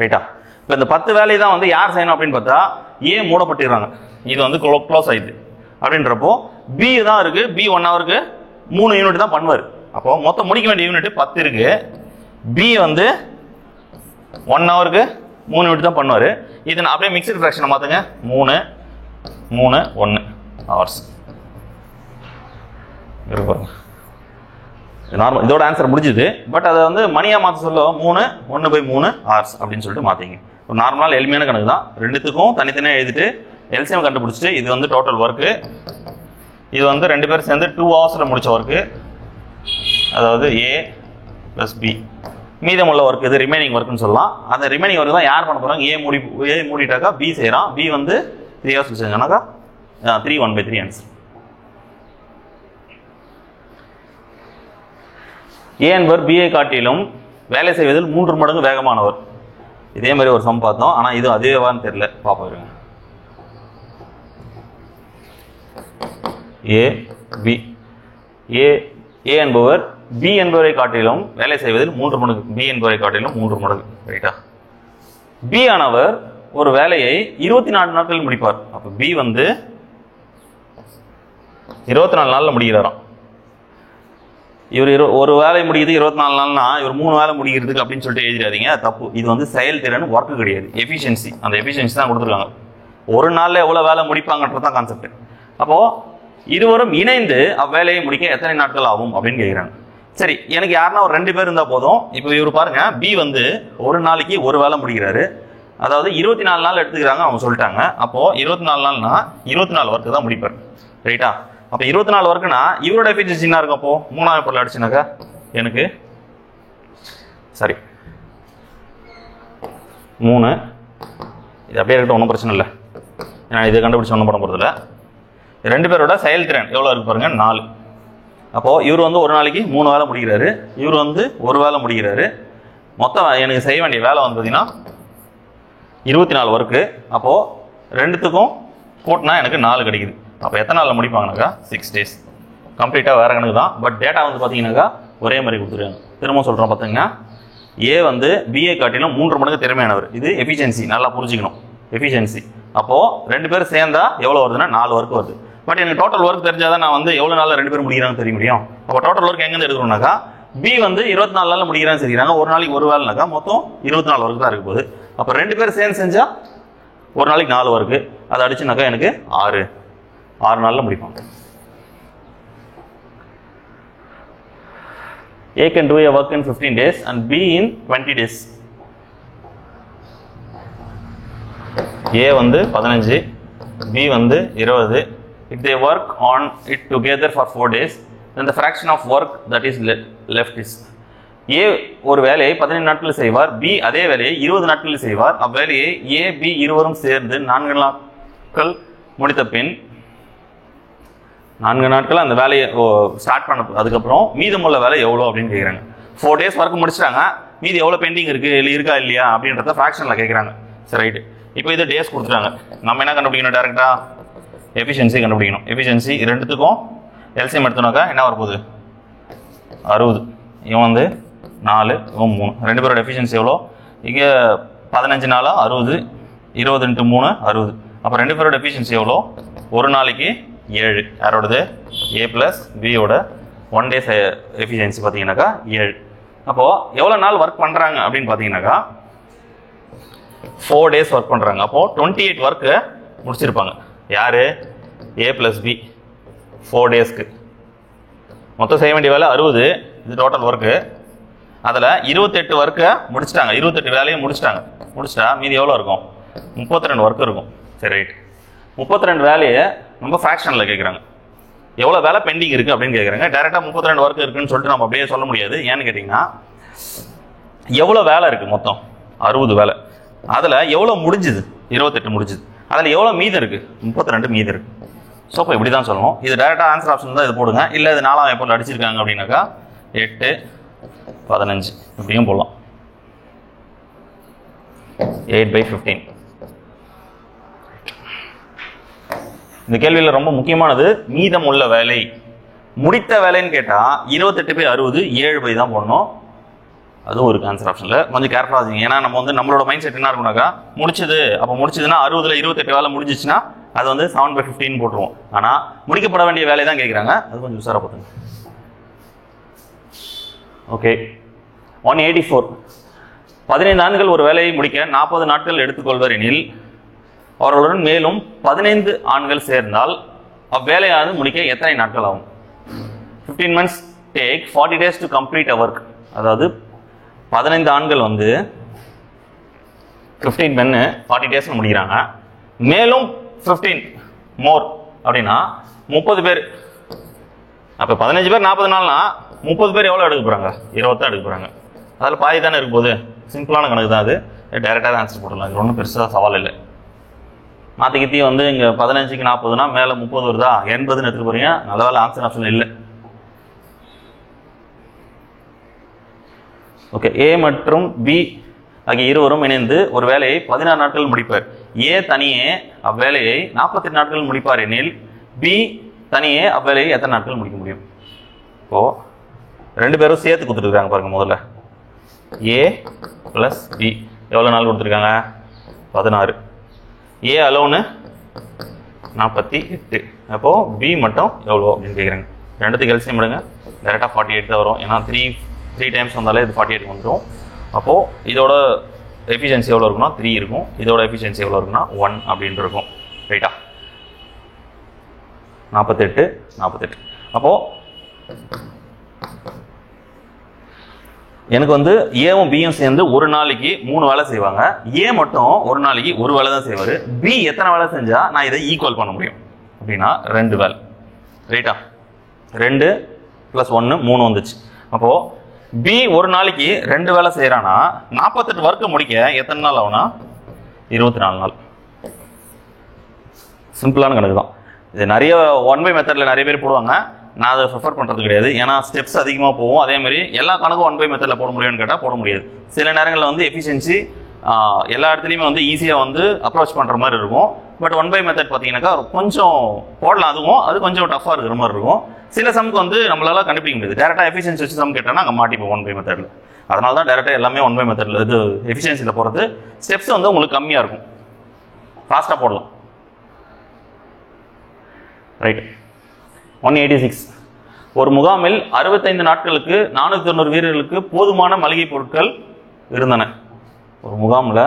ரைட்டா? இப்போ இந்த 10 வேலையை தான் வந்து யார் செய்யணும் அப்படின்னு பார்த்தா ஏ மூடப்பட்டிடுறாங்க. இது வந்து க்ளோஸ் ஆயிடுது. அப்படின்றப்போ பி தான் இருக்கு. பி 1 ஹவருக்கு 3 யூனிட் தான் பண்ணுவார். அப்போ மொத்தம் முடிக்க வேண்டிய யூனிட் 10 இருக்கு. பி வந்து 1 ஹவருக்கு 3 யூனிட் தான் பண்ணுவார். இது நான் அப்படியே மிக்சட் ஃப்ராக்ஷனை மாற்றுங்க. 3 3 1 ஹவர்ஸ் பாருங்க. நார்மல் இதோட ஆன்சர் முடிஞ்சுது. பட் அதை வந்து மணியாக மாற்ற சொல்ல 3 1/3 ஹவர்ஸ் அப்படின்னு சொல்லிட்டு மாற்றிங்க. இப்போ நார்மலாக எளிமையான கணக்கு தான். ரெண்டுத்துக்கும் தனித்தனியாக எழுதிட்டு எல்சிஎம் கண்டுபிடிச்சிட்டு இது வந்து டோட்டல் ஒர்க்கு. இது வந்து 2 பேரும் சேர்ந்து 2 ஹவர்ஸில் முடித்த ஒர்க்கு. அதாவது A + B. மீதமுள்ள ஒர்க் இது ரிமைனிங் ஒர்க்குன்னு சொல்லலாம். அந்த ரிமைனிங் ஒர்க் தான் யார் பண்ண போகிறாங்க? ஏ மூடிட்டாக்கா பி செய்கிறான். பி வந்து 3 ஹவர்ஸ் செஞ்சானாக்கா 3 1/3 ஆன்சர். ஏ என்பவர் பிஐ காட்டிலும் வேலை செய்வதில் 3 மடங்கு வேகமானவர். இதே மாதிரி ஒரு சம் பார்த்தோம். ஆனால் இது அதேவான்னு தெரியல. பார்ப்போம். ஏ பி. ஏ என்பவர் பி என்பவரை காட்டிலும் வேலை செய்வதில் 3 மடங்கு. பி என்பவரை காட்டிலும் 3 மடங்கு. ரைட்டா? பி ஆனவர் ஒரு வேலையை 24 நாட்களில் முடிப்பார். அப்போ பி வந்து 24 நாளில் முடிக்கிறாராம். இவர் ஒரு வேலை முடியுது 24 நாள்னா இவர் 3 வேலை முடிக்கிறதுக்கு அப்படின்னு சொல்லிட்டு எழுதிடாதீங்க. தப்பு. இது வந்து செயல்திறன், ஒர்க்கு கிடையாது. எஃபிஷியன்சி. அந்த எஃபிஷியன்சி தான் கொடுத்துருக்காங்க. ஒரு நாளில் எவ்வளோ வேலை முடிப்பாங்கன்றது தான் கான்செப்ட். அப்போது இருவரும் இணைந்து அவ்வேலையை முடிக்க எத்தனை நாட்கள் ஆகும் அப்படின்னு கேட்குறாங்க. சரி, எனக்கு யாருன்னா ஒரு 2 பேர் இருந்தால் போதும். இப்போ இவர் பாருங்க, பி வந்து ஒரு நாளைக்கு ஒரு வேலை முடிக்கிறாரு. அதாவது 24 நாள் எடுத்துக்கிறாங்க அவங்க சொல்லிட்டாங்க. அப்போது 24 நாள்னா 24 ஒர்க்கு தான் முடிப்பார். ரைட்டா? அப்போ 24 ஒர்க்குனா இவரோட எஃபிஷியன்சி என்ன இருக்கும்? அப்போ 3ஆவது பொருள் அடிச்சுனாக்கா எனக்கு சரி 3 இது அப்படியே இருக்கட்டும், ஒன்றும் பிரச்சனை இல்லை. ஏன்னா இதை கண்டுபிடிச்சி ஒன்றும் பண்ண போகிறதில்ல. 2 பேரோட செயல்திறன் எவ்வளோ இருக்கு பாருங்க, 4. அப்போது இவர் வந்து ஒரு நாளைக்கு 3 வேலை முடிக்கிறாரு. இவர் வந்து ஒரு வேலை முடிக்கிறாரு. மொத்தம் எனக்கு செய்ய வேண்டிய வேலை வந்து பார்த்தீங்கன்னா 24 ஒர்க்கு. அப்போது ரெண்டுத்துக்கும் கூட்டினா எனக்கு 4 கிடைக்குது. அப்போ எத்தனை நாளில் முடிப்பாங்கனாக்கா 6 டேஸ். கம்ப்ளீட்டாக வேறு கணக்கு தான். பட் டேட்டா வந்து பார்த்தீங்கன்னாக்கா ஒரே மாதிரி கொடுத்துருக்காங்க. திரும்ப சொல்கிறோம் பார்த்தீங்கன்னா, ஏ வந்து பிஏ காட்டிலும் 3 மடங்கு திறமையானவர். இது எஃபிஷியன்சி. நல்லா புரிஞ்சுக்கணும். எஃபிஷியன்சி. அப்போது 2 பேரும் சேர்ந்தா எவ்வளோ வருதுன்னா 4 ஒர்க் வருது. பட் எனக்கு டோட்டல் ஒர்க் தெரிஞ்சால் தான் நான் வந்து எவ்வளோ நாளில் 2 பேரும் முடிக்கிறான்னு தெரிய முடியும். அப்போ டோட்டல் ஒர்க் எங்கேருந்து எடுக்கணும்னாக்கா பி வந்து 24 நாளில் முடிக்கிறான்னு சொல்லிக்கிறாங்க. ஒரு நாளைக்கு ஒரு வேலைனாக்கா மொத்தம் 24 ஒர்க் தான் இருக்க போகுது. அப்போ 2 பேரும் சேர்ந்து செஞ்சால் ஒரு நாளைக்கு 4 ஒர்க்கு. அதை அடிச்சுனாக்கா எனக்கு 6 நாளில் முடிப்பாங்க. A can do a work in 15 days and B in 20 days. A வந்து 15, B வந்து 20. If they work on it together for 4 days, then the fraction of work that is left is. A ஒரு வேலையை 15 நாட்களில் செய்வார். B அதே வேலையை 20 நாட்களில் செய்வார். அவ்வேலையை A, B இருவரும் சேர்ந்து 4 நாட்கள் முடித்த பின் 4 நாட்கள் அந்த வேலையை ஸ்டார்ட் பண்ண அதுக்கப்புறம் மீதமுள்ள வேலை எவ்வளோ அப்படின்னு கேட்குறாங்க. 4 டேஸ் ஒர்க் முடிச்சிட்டாங்க. மீதி எவ்வளோ பெண்டிங் இருக்கா இல்லையா அப்படின்றத ஃப்ராக்ஷனில் கேட்குறாங்க. சரி, ரைட்டு. இப்போ இது டேஸ் கொடுத்துட்டாங்க. நம்ம என்ன கண்டுபிடிக்கணும்? டேரெக்டாக எஃபிஷியன்சி கண்டுபிடிக்கணும். எஃபிஷியன்சி ரெண்டுத்துக்கும் எல்சிஎம் எடுத்தோம்னாக்கா என்ன வரப்போகுது? 60. இவன் வந்து 4, இவன் 3. 2 பேரோட எஃபிஷியன்சி எவ்வளோ? இங்கே 15 நாளா 60, 20 × 3 60. அப்போ 2 பேரோட எஃபிஷியன்சி எவ்வளோ? ஒரு நாளைக்கு 7. யாரோடது? A + Bயோட 1 டேஸ் எஃபிஷியன்சி பார்த்தீங்கன்னாக்கா 7. அப்போது எவ்வளோ நாள் ஒர்க் பண்ணுறாங்க அப்படின்னு பார்த்தீங்கன்னாக்கா 4 டேஸ் ஒர்க் பண்ணுறாங்க. அப்போது 28 ஒர்க்கு முடிச்சிருப்பாங்க. யார்? A + B 4 டேஸ்க்கு. மொத்தம் செய்ய வேண்டிய வேலை 60. இது டோட்டல் ஒர்க்கு. அதில் 28 ஒர்க்கை முடிச்சிட்டாங்க. 28 வேலையை முடிச்சிட்டா மீதி எவ்வளோ இருக்கும்? 32 ஒர்க் இருக்கும். சரி, ரைட். 32 வேலையை நம்ம ஃப்ராக்ஷனில் கேட்குறாங்க. எவ்வளோ வேலை பெண்டிங் இருக்குது அப்படின்னு கேட்குறாங்க. டேரெக்டாக 32 ஒர்க் இருக்குன்னு சொல்லிட்டு நம்ம அப்படியே சொல்ல முடியாது. ஏன்னு கேட்டிங்கன்னா, எவ்வளோ வேலை இருக்குது? மொத்தம் 60 வேலை. அதில் எவ்வளோ முடிஞ்சுது? 28 முடிஞ்சுது. அதில் எவ்வளோ மீதம் இருக்குது? 32 மீதம் இருக்குது. ஸோ இப்போ இப்படி தான் சொல்லணும். இது டேரெக்டாக ஆன்சர் ஆப்ஷன் தான் இது போடுங்க. இல்லை இது 4ஆம் ஏப்ரல் அடிச்சிருக்காங்க அப்படின்னாக்கா 8 15 இப்படியும் போடலாம். 8/15. இந்த கேள்வியில் ரொம்ப முக்கியமானது மீதம் உள்ள வேலை. முடித்த வேலைன்னு கேட்டால் 28/60 7 தான் போடணும். அதுவும் ஒரு ஆன்சர் ஆப்ஷனில் கொஞ்சம் கேர்ஃபுல்லாக வச்சுங்க. ஏன்னா நம்ம வந்து நம்மளோட மைண்ட் செட் என்ன இருக்குனாக்கா முடிச்சது, அப்போ முடிச்சதுன்னா 60ல் 28 வேலை முடிஞ்சிச்சுன்னா அது வந்து 7/15 போட்டுருவோம். ஆனால் முடிக்கப்பட வேண்டிய வேலை தான் கேட்குறாங்க, அது கொஞ்சம் உசாராக பார்த்துங்க. ஓகே. 184. 15 ஆண்கள் ஒரு வேலையை முடிக்க 40 நாட்கள் எடுத்துக்கொள்வர் எனில் அவர்களுடன் மேலும் 15 ஆண்கள் சேர்ந்தால் அவ்வேலையானது முடிக்க எத்தனை நாட்கள் ஆகும்? 15 months take 40 days to complete a work. அதாவது 15 ஆண்கள் வந்து 15 men 40 days முடிக்கிறாங்க. மேலும் 15 மோர் அப்படின்னா 30 பேர். அப்போ 15 பேர் 40 நாள்னா 30 பேர் எவ்வளோ எடுக்க போகிறாங்க? 20 தான் எடுக்க போகிறாங்க. அதில் பாதி தானே இருக்கும் போது சிம்பிளான கணக்கு தான் அது. டைரெக்டாக ஆன்சர் போடலாம். இது ஒன்றும் பெருசாக சவால் இல்லை. மாற்றி கித்தி வந்து இங்கே 15க்கு 40னா மேலே 30 வருதா? 80ன்னு எடுத்துக்க போகிறீங்க. நல்ல வேலை ஆன்சர் ஆப்ஷன் இல்லை. ஓகே. ஏ மற்றும் பி ஆகிய இருவரும் இணைந்து ஒரு வேலையை 16 நாட்கள் முடிப்பார். ஏ தனியே அவ்வேலையை 48 நாட்கள் முடிப்பார் எனில் பி தனியே அவ்வேலையை எத்தனை நாட்கள் முடிக்க முடியும்? இப்போ 2 பேரும் சேர்த்து கொடுத்துருக்காங்க பாருங்க. முதல்ல ஏ + பி எவ்வளோ நாள் கொடுத்துருக்காங்க? 16. ஏ அலோனு 48. அப்போ பி மட்டும் எவ்வளோ அப்படின்னு கேட்குறாங்க. ரெண்டுத்துக்கு எல்சியம் எடுங்க. டேரெக்டாக 48 தான் வரும். ஏன்னா 3 டைம்ஸ் வந்தாலே இது 48 வந்துடும். அப்போது இதோட எஃபிஷியன்சி எவ்வளோ இருக்குன்னா 3 இருக்கும். இதோட எஃபிஷியன்சி எவ்வளோ இருக்குன்னா 1 அப்படின்ட்டு இருக்கும். ரைட்டா? 48. அப்போது எனக்கு வந்து ஏவும் பியும் சேர்ந்து ஒரு நாளைக்கு 3 வேலை செய்வாங்க. ஏ மட்டும் ஒரு நாளைக்கு ஒரு வேலை தான் செய்வார். பி எத்தனை வேலை செஞ்சால் நான் இதை ஈக்குவல் பண்ண முடியும் அப்படின்னா 2 வேலை. ரைட்டா? 2 + 1 3 வந்துச்சு. அப்போது பி ஒரு நாளைக்கு 2 வேலை செய்கிறான்னா 48 ஒர்க்கை முடிக்க எத்தனை நாள் ஆகுனா 24 நாள். சிம்பிளான கணக்கு தான் இது. நிறைய 1 by மெத்தடில் நிறைய பேர் போடுவாங்க. நான் அதை ப்ரிஃபர் பண்ணுறது கிடையாது. ஏன்னா ஸ்டெப்ஸ் அதிகமாக போகும். அதேமாதிரி எல்லா கணக்கும் 1 by மெத்தடில் போட முடியும்னு கேட்டால் போட முடியாது. சில நேரங்களில் வந்து எஃபிஷியன்சி எல்லா இடத்துலையுமே வந்து ஈஸியாக வந்து அப்ரோச் பண்ணுற மாதிரி இருக்கும். பட் 1 by மெத்தட் பார்த்தீங்கன்னாக்கா கொஞ்சம் போடலாம். அதுவும் அது கொஞ்சம் டஃப்பாக இருக்கிற மாதிரி இருக்கும். சில சம்க்கு வந்து நம்மளால கண்டுபிடிக்க முடியாது. டேரெக்டாக எஃபிஷியன்சி வச்சு சம் கேட்டால் அங்கே மாட்டிப்போம் 1 by மெத்தடில். அதனால தான் டேரெக்டாக எல்லாமே 1 by மெத்தடில் இது எஃபிஷியன்சியில் போகிறது. ஸ்டெப்ஸ் வந்து உங்களுக்கு கம்மியாக இருக்கும். ஃபாஸ்ட்டாக போடலாம். ரைட். 186. ஒரு முகாமில் 65 நாட்களுக்கு 490 வீரர்களுக்கு போதுமான மளிகை பொருட்கள் இருந்தன. ஒரு முகாமில்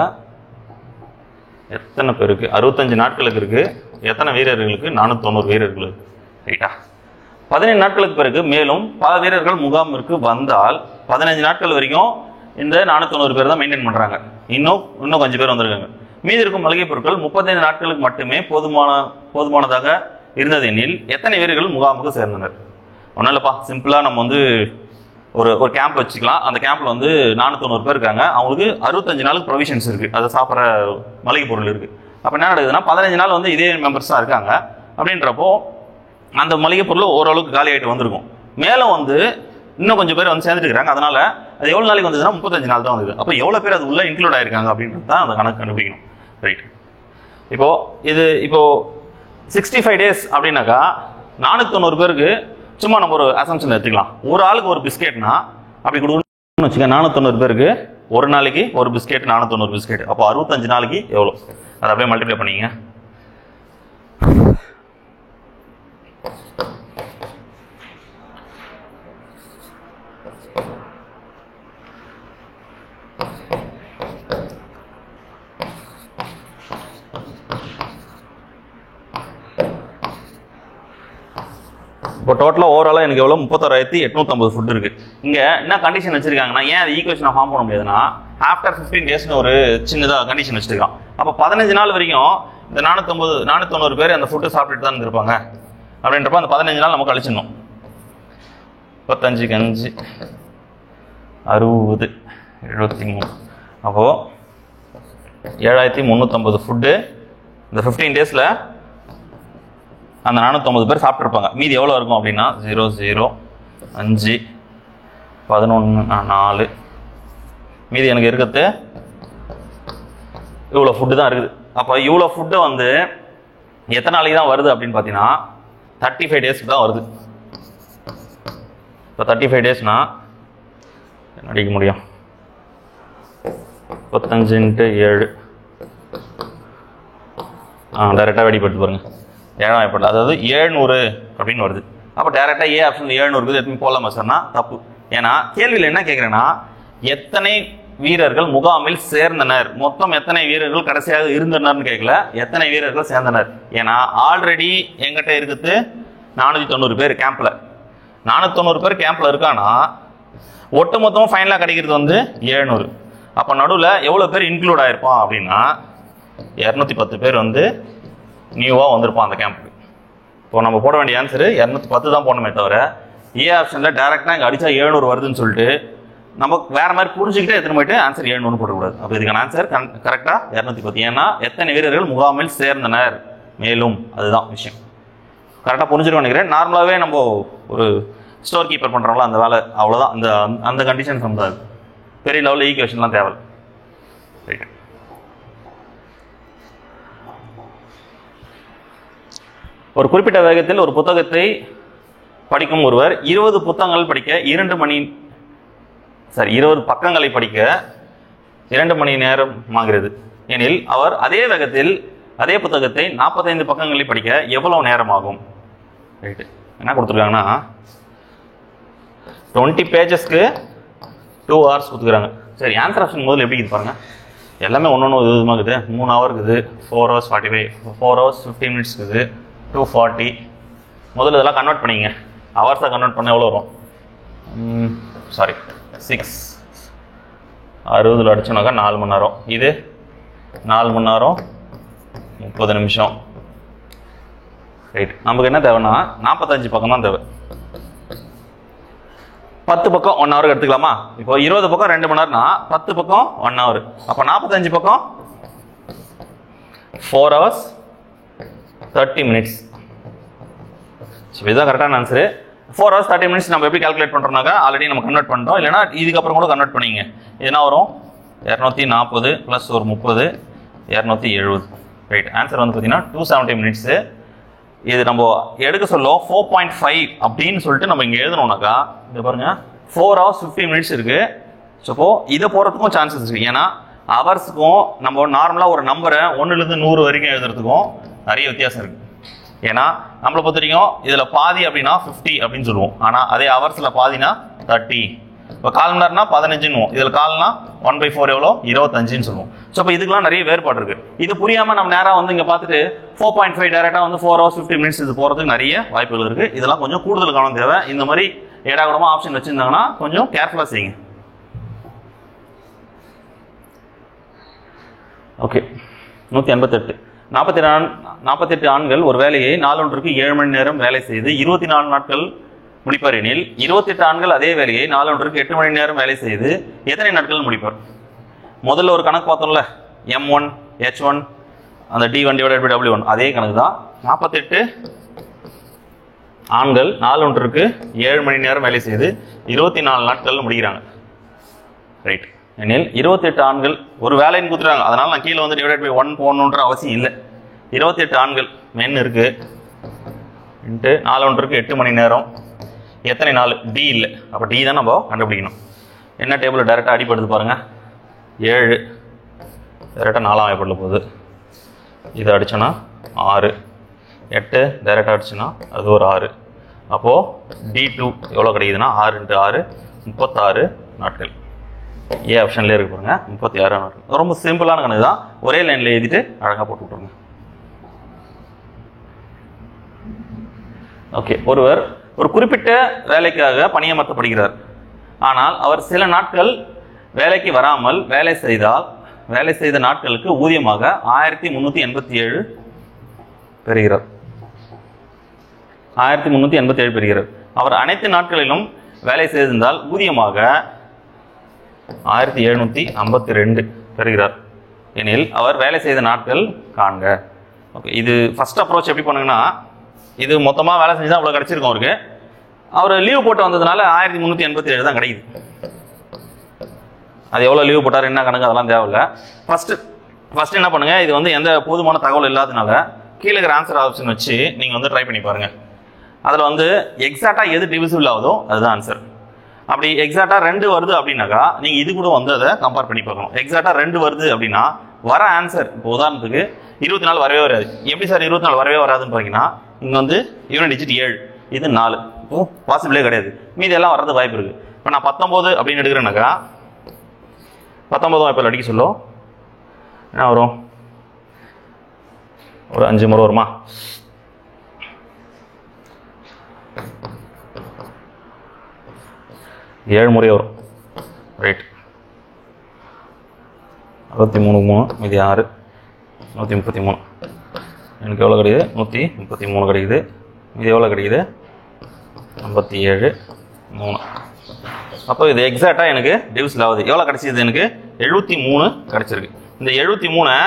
எத்தனை பேருக்கு? 65 நாட்களுக்கு இருக்கு. எத்தனை வீரர்களுக்கு? 490 வீரர்களுக்கு. ரைட்டா? 15 நாட்களுக்கு பிறகு மேலும் பல வீரர்கள் முகாமிற்கு வந்தால் 15 நாட்கள் வரைக்கும் இந்த 490 பேர் தான் மெயின்டைன் பண்ணுறாங்க. இன்னும் கொஞ்சம் பேர் வந்திருக்காங்க. மீதி இருக்கும் மளிகை பொருட்கள் 35 நாட்களுக்கு மட்டுமே போதுமானதாக இருந்தது எனில் எத்தனை வீரர்கள் முகாமுக்கு சேர்ந்தனர்? ஒன்றும் இல்லைப்பா, சிம்பிளாக நம்ம வந்து ஒரு கேம்ப் வச்சுக்கலாம். அந்த கேம்பில் வந்து 490 பேர் இருக்காங்க. அவங்களுக்கு 65 நாளுக்கு ப்ரொவிஷன்ஸ் இருக்குது. அதை சாப்பிட்ற மளிகை பொருள் இருக்குது. அப்போ என்ன நடக்குதுன்னா 15 நாள் வந்து இதே மெம்பர்ஸ் தான் இருக்காங்க. அப்படின்றப்போ அந்த மளிகை பொருள் ஓரளவுக்கு காலி ஆகிட்டு வந்திருக்கும். மேலே வந்து இன்னும் கொஞ்சம் பேர் வந்து சேர்ந்துருக்காங்க. அதனால் அது எவ்வளோ நாளைக்கு வந்ததுன்னா 35 நாள் தான் வந்தது. அப்போ எவ்வளோ பேர் அது உள்ளே இன்க்ளூட் ஆகிருக்காங்க அப்படின்றது தான் அந்த கணக்கு கண்டுபிடிக்கணும். ரைட். இப்போது 65 days அப்படின்னாக்கா 490 பேருக்கு சும்மா நம்ம ஒரு அசம்ஷன் எடுத்துக்கலாம். ஒரு ஆளுக்கு ஒரு பிஸ்கெட்னா அப்படி கொடுக்கணும்னு வச்சுக்க. 490 பேருக்கு ஒரு நாளைக்கு ஒரு பிஸ்கெட், 490 பிஸ்கெட். அப்போ 65 நாளைக்கு எவ்வளோ? அதை அப்படியே மல்டிப்ளை பண்ணிங்க. இப்போ டோட்டலாக ஓவராலாக எனக்கு எவ்வளோ? 36,850 ஃபுட் இருக்குது. இங்கே என்ன கண்டிஷன் வச்சுருக்காங்கன்னா, ஏன் அது ஈக்குவேஷனை ஃபார்ம் பண்ண முடியாதுன்னா ஆஃப்டர் 15 daysனு ஒரு சின்னதாக கண்டிஷன் வச்சுருக்கான். அப்போ 15 நாள் வரைக்கும் இந்த 490 பேர் அந்த ஃபுட்டு சாப்பிட்டுட்டு தான் இருந்திருப்பாங்க. அப்படின்றப்ப அந்த 15 நாள் நமக்கு அழிச்சிடணும். 35 5 60 73. அப்போது 7,350 ஃபுட்டு இந்த 15 daysல அந்த 490 பேர் சாப்பிட்ருப்பாங்க. மீதி எவ்வளோ இருக்கும் அப்படின்னா 0 0 5 11 4 மீதி எனக்கு இருக்கிறது இவ்வளோ ஃபுட்டு தான் இருக்குது. அப்போ இவ்வளோ ஃபுட்டு வந்து எத்தனை நாளைக்கு தான் வருது அப்படின்னு பார்த்தீங்கன்னா 35 டேஸ்க்கு தான் வருது. இப்போ 35 டேஸ்னா என்ன அடிக்க முடியும்? 35 × 7 டைரெக்டாக வெடிப்படுத்து பாருங்க. 7 ஏற்படுது, அதாவது 700 அப்படின்னு வருது. அப்போ டைரெக்டாக ஏ ஆப்ஷன் 700 இருக்குது எப்பவுமே போடலாமா சார்னா தப்பு. ஏன்னா கேள்வியில் என்ன கேட்குறேன்னா எத்தனை வீரர்கள் முகாமில் சேர்ந்தனர், மொத்தம் எத்தனை வீரர்கள் கடைசியாக இருந்தனர்னு கேட்கல, எத்தனை வீரர்கள் சேர்ந்தனர். ஏன்னா ஆல்ரெடி எங்கிட்ட இருக்குது 490 பேர் கேம்ப்ல. 490 பேர் கேம்ப்ல இருக்கானா ஒட்டு மொத்தமும் ஃபைனலாக கிடைக்கிறது வந்து 700. அப்போ நடுவில் எவ்வளோ பேர் இன்க்ளூட் ஆகிருப்பான் அப்படின்னா 210 பேர் வந்து நியூவாக வந்திருப்பான் அந்த கேம்புக்கு. இப்போ நம்ம போட வேண்டிய ஆன்சர் 210 தான் போடணுமே தவிர ஏ ஆப்ஷனில் டேரெக்டாக இங்கே அடித்தா 700 வருதுன்னு சொல்லிட்டு நம்ம வேற மாதிரி புரிஞ்சுக்கிட்டே எத்தனை போயிட்டு ஆன்சர் 700 போடக்கூடாது. அப்போ இதுக்கான ஆன்சர் கரெக்டாக 210. ஏன்னா எத்தனை வீரர்கள் முகாமில் சேர்ந்தனர் மேலும், அதுதான் விஷயம். கரெக்டாக புரிஞ்சுட்டு நினைக்கிறேன். நார்மலாகவே நம்ம ஒரு ஸ்டோர் கீப்பர் பண்ணுறோம்ல அந்த வேலை அவ்வளோதான். அந்த கண்டிஷன் சம்பாது பெரிய லெவலில் ஈக்குவேஷன்லாம் தேவை. ரைட். ஒரு குறிப்பிட்ட வேகத்தில் ஒரு புத்தகத்தை படிக்கும் ஒருவர் 20 புத்தகங்கள் படிக்க 20 பக்கங்களை படிக்க 2 மணி நேரம் ஆகிறது எனில் அவர் அதே வேகத்தில் அதே புத்தகத்தை 45 பக்கங்களை படிக்க எவ்வளவு நேரம் ஆகும்? ரைட்டு. என்ன கொடுத்துருக்காங்கன்னா 20 பேஜஸ்க்கு 2 hours கொடுத்துக்கிறாங்க. சரி, ஆன்சர் ஆப்ஷன் முதல்ல எப்படி பாருங்க. எல்லாமே ஒன்று விதமாக இருக்குது. 3 hour இருக்குது, 4 hours 45, 4 hours 15 minutes இருக்குது, 240. முதல்ல இதெல்லாம் கன்வெர்ட் பண்ணிங்க. ஹவர்ஸாக கன்வெர்ட் பண்ண எவ்வளோ வரும்? 6 60 அடிச்சோனாக்கா 4 மணி நேரம். இது 4 மணி நேரம் 30 நிமிஷம். ரைட். நமக்கு என்ன தேவைன்னா 45 பக்கம் தான் தேவை. 10 பக்கம் 1 hour எடுத்துக்கலாமா? இப்போ 20 பக்கம் 2 மணி நேரம்னா 10 பக்கம் 1 hour. அப்போ 45 பக்கம் 4 hours 30 minutes. இதுதான் கரெக்டான ஆன்சரு. 4 hours 30 minutes நம்ம எப்படி கால்குலேட் பண்ணுறோம்னாக்கா ஆல்ரெடி நம்ம கன்வெர்ட் பண்ணிட்டோம். இல்லைனா இதுக்கப்புறம் கூட கன்வெர்ட் பண்ணிங்க. என்ன வரும்? 240 ப்ளஸ் ஒரு 30 270. ரைட். ஆன்சர் வந்து பார்த்தீங்கன்னா 270 minutes. இது நம்ம எடுக்க சொல்லும் 4.5 அப்படின்னு சொல்லிட்டு நம்ம இங்கே எழுதணும்னாக்கா இது பாருங்க 4 hours 50 minutes இருக்கு. ஸோ இதை போகிறதுக்கும் சான்சஸ் இருக்கு. ஏன்னா ஹவர்ஸுக்கும் நம்ம நார்மலாக ஒரு நம்பரை 1லேருந்து 100 வரைக்கும் எழுதுறதுக்கும் நிறைய வித்தியாசம் இருக்கு. ஏன்னா நம்மளை பொறுத்த வரைக்கும் இதில் பாதி அப்படின்னா 50 அப்படின்னு சொல்லுவோம். ஆனால் அதே ஹவர்ஸில் பாதினா 30. இப்போ கால் மணி நேரம்னா 15ன்னு, இதில் கால்னா 1/4 எவ்வளோ 25ன்னு சொல்லுவோம். ஸோ இப்போ இதுக்கெல்லாம் நிறைய வேறுபாடு இருக்கு. இது புரியாமல் நம்ம நேராக வந்து இங்கே பார்த்துட்டு 4.5 டேரெக்டாக வந்து 4 hours 50 minutes இது போகிறதுக்கு நிறைய வாய்ப்புகள் இருக்கு. இதெல்லாம் கொஞ்சம் கூடுதல் கவனம் தேவை. இந்த மாதிரி ஏடாகூடமாக ஆப்ஷன் வச்சிருந்தாங்கன்னா கொஞ்சம் கேர்ஃபுல்லாக செய்யுங்க. ஓகே. 188. 48 ஆண்கள் ஒரு வேலையை நாளொன்றுக்கு 7 மணி நேரம் வேலை செய்து 24 நாட்கள் முடிப்பார் எனில் 28 ஆண்கள் அதே வேலையை நாளொன்றுக்கு 8 மணி நேரம் வேலை செய்து எத்தனை நாட்கள் முடிப்பார்? முதல்ல ஒரு கணக்கு பார்த்தோம்ல, M1 H1 அந்த D1 / W1 அதே கணக்கு தான். 48 ஆண்கள் நாளொன்றுக்கு 7 மணி நேரம் வேலை செய்து 24 நாட்கள் முடிக்கிறாங்க. ரைட். எனில் 28 ஆண்கள் ஒரு வேலைன்னு கொடுத்துறாங்க. அதனால நான் கீழே வந்து /1 போடணுன்ற அவசியம் இல்லை. 28 ஆண்கள் மென் இருக்கு இன்ட்டு நாளொன்றுக்கு 8 மணி நேரம் எத்தனை நாள்? டி இல்லை. அப்போ டி தான் நம்ம கண்டுபிடிக்கணும். என்ன டேபிள் டேரெக்டாக அடிப்படுது பாருங்க. 7 டேரெக்டாக 4ஆம் ஏற்படல போகுது. இதை அடிச்சோன்னா 6 8 டேரெக்டாக அடிச்சுன்னா அது ஒரு 6. அப்போது D2 எவ்வளோ கிடைக்குதுன்னா 6 × 6 36 நாட்கள். ஏ ஆப்ஷன்லேயே இருக்கு பாருங்க 36 நாட்கள். ரொம்ப சிம்பிளான கணக்கு தான். ஒரே லைனில் எழுதிட்டு அழகாக போட்டு விட்ருங்க. ஓகே. ஒருவர் ஒரு குறிப்பிட்ட வேலைக்காக பணியமர்த்தப்படுகிறார். ஆனால் அவர் சில நாட்கள் வேலைக்கு வராமல் வேலை செய்த நாட்களுக்கு ஊதியமாக 1387 பெறுகிறார். 1387 பெறுகிறார். அவர் அனைத்து நாட்களிலும் வேலை செய்திருந்தால் ஊதியமாக 1752 பெறுகிறார் எனில் அவர் வேலை செய்த நாட்கள் காண்க. ஓகே. இது ஃபர்ஸ்ட் அப்ரோச் எப்படி பண்ணுங்கன்னா இது மொத்தமாக வேலை செஞ்சு தான் அவ்வளோ கிடச்சிருக்கும் அவருக்கு. அவர் லீவ் போட்டு வந்ததுனால 1387 தான் கிடைக்குது. அது எவ்வளோ லீவ் போட்டார் என்ன கணக்கு அதெல்லாம் தேவையில்லை. ஃபர்ஸ்ட் என்ன பண்ணுங்க, இது வந்து எந்த போதுமான தகவல் இல்லாதனால கீழே இருக்கிற ஆன்சர் ஆப்ஷன் வச்சு நீங்கள் வந்து ட்ரை பண்ணி பாருங்க. அதில் வந்து எக்ஸாக்டாக எது டிவிசிபிள் ஆகுதோ அதுதான் ஆன்சர். அப்படி எக்ஸாக்டாக 2 வருது அப்படின்னாக்கா நீங்கள் இது கூட வந்து அதை கம்பேர் பண்ணி பார்க்கணும். எக்ஸாக்டாக 2 வருது அப்படின்னா வர ஆன்சர் இப்போ உதாரணத்துக்கு 24 வரவே வராது. எப்படி சார் 24 வரவே வராதுன்னு பார்த்தீங்கன்னா இங்கே வந்து யூனிட் டிஜிட் 7, இது 4, இப்போ பாசிபிளே கிடையாது. மீதி எல்லாம் வர்றது வாய்ப்பு இருக்குது. இப்போ நான் 19 அப்படின்னு எடுக்கிறேன்னாக்கா 19 வாய்ப்பில் அடிக்க சொல்லும் என்ன வரும், ஒரு 5 முறை வருமா? ஏழு முறை வரும். ரைட், 63 3 மீதி 6, 133. எனக்கு எவ்வளோ கிடைக்குது? 133 கிடைக்குது. இது எவ்வளோ கிடைக்குது? 57 3. அப்போ இது எக்ஸாக்டாக எனக்கு டிவிசிபிள் ஆகுது. எவ்வளோ கிடச்சிது? எனக்கு 73 கிடச்சிருக்கு. இந்த 73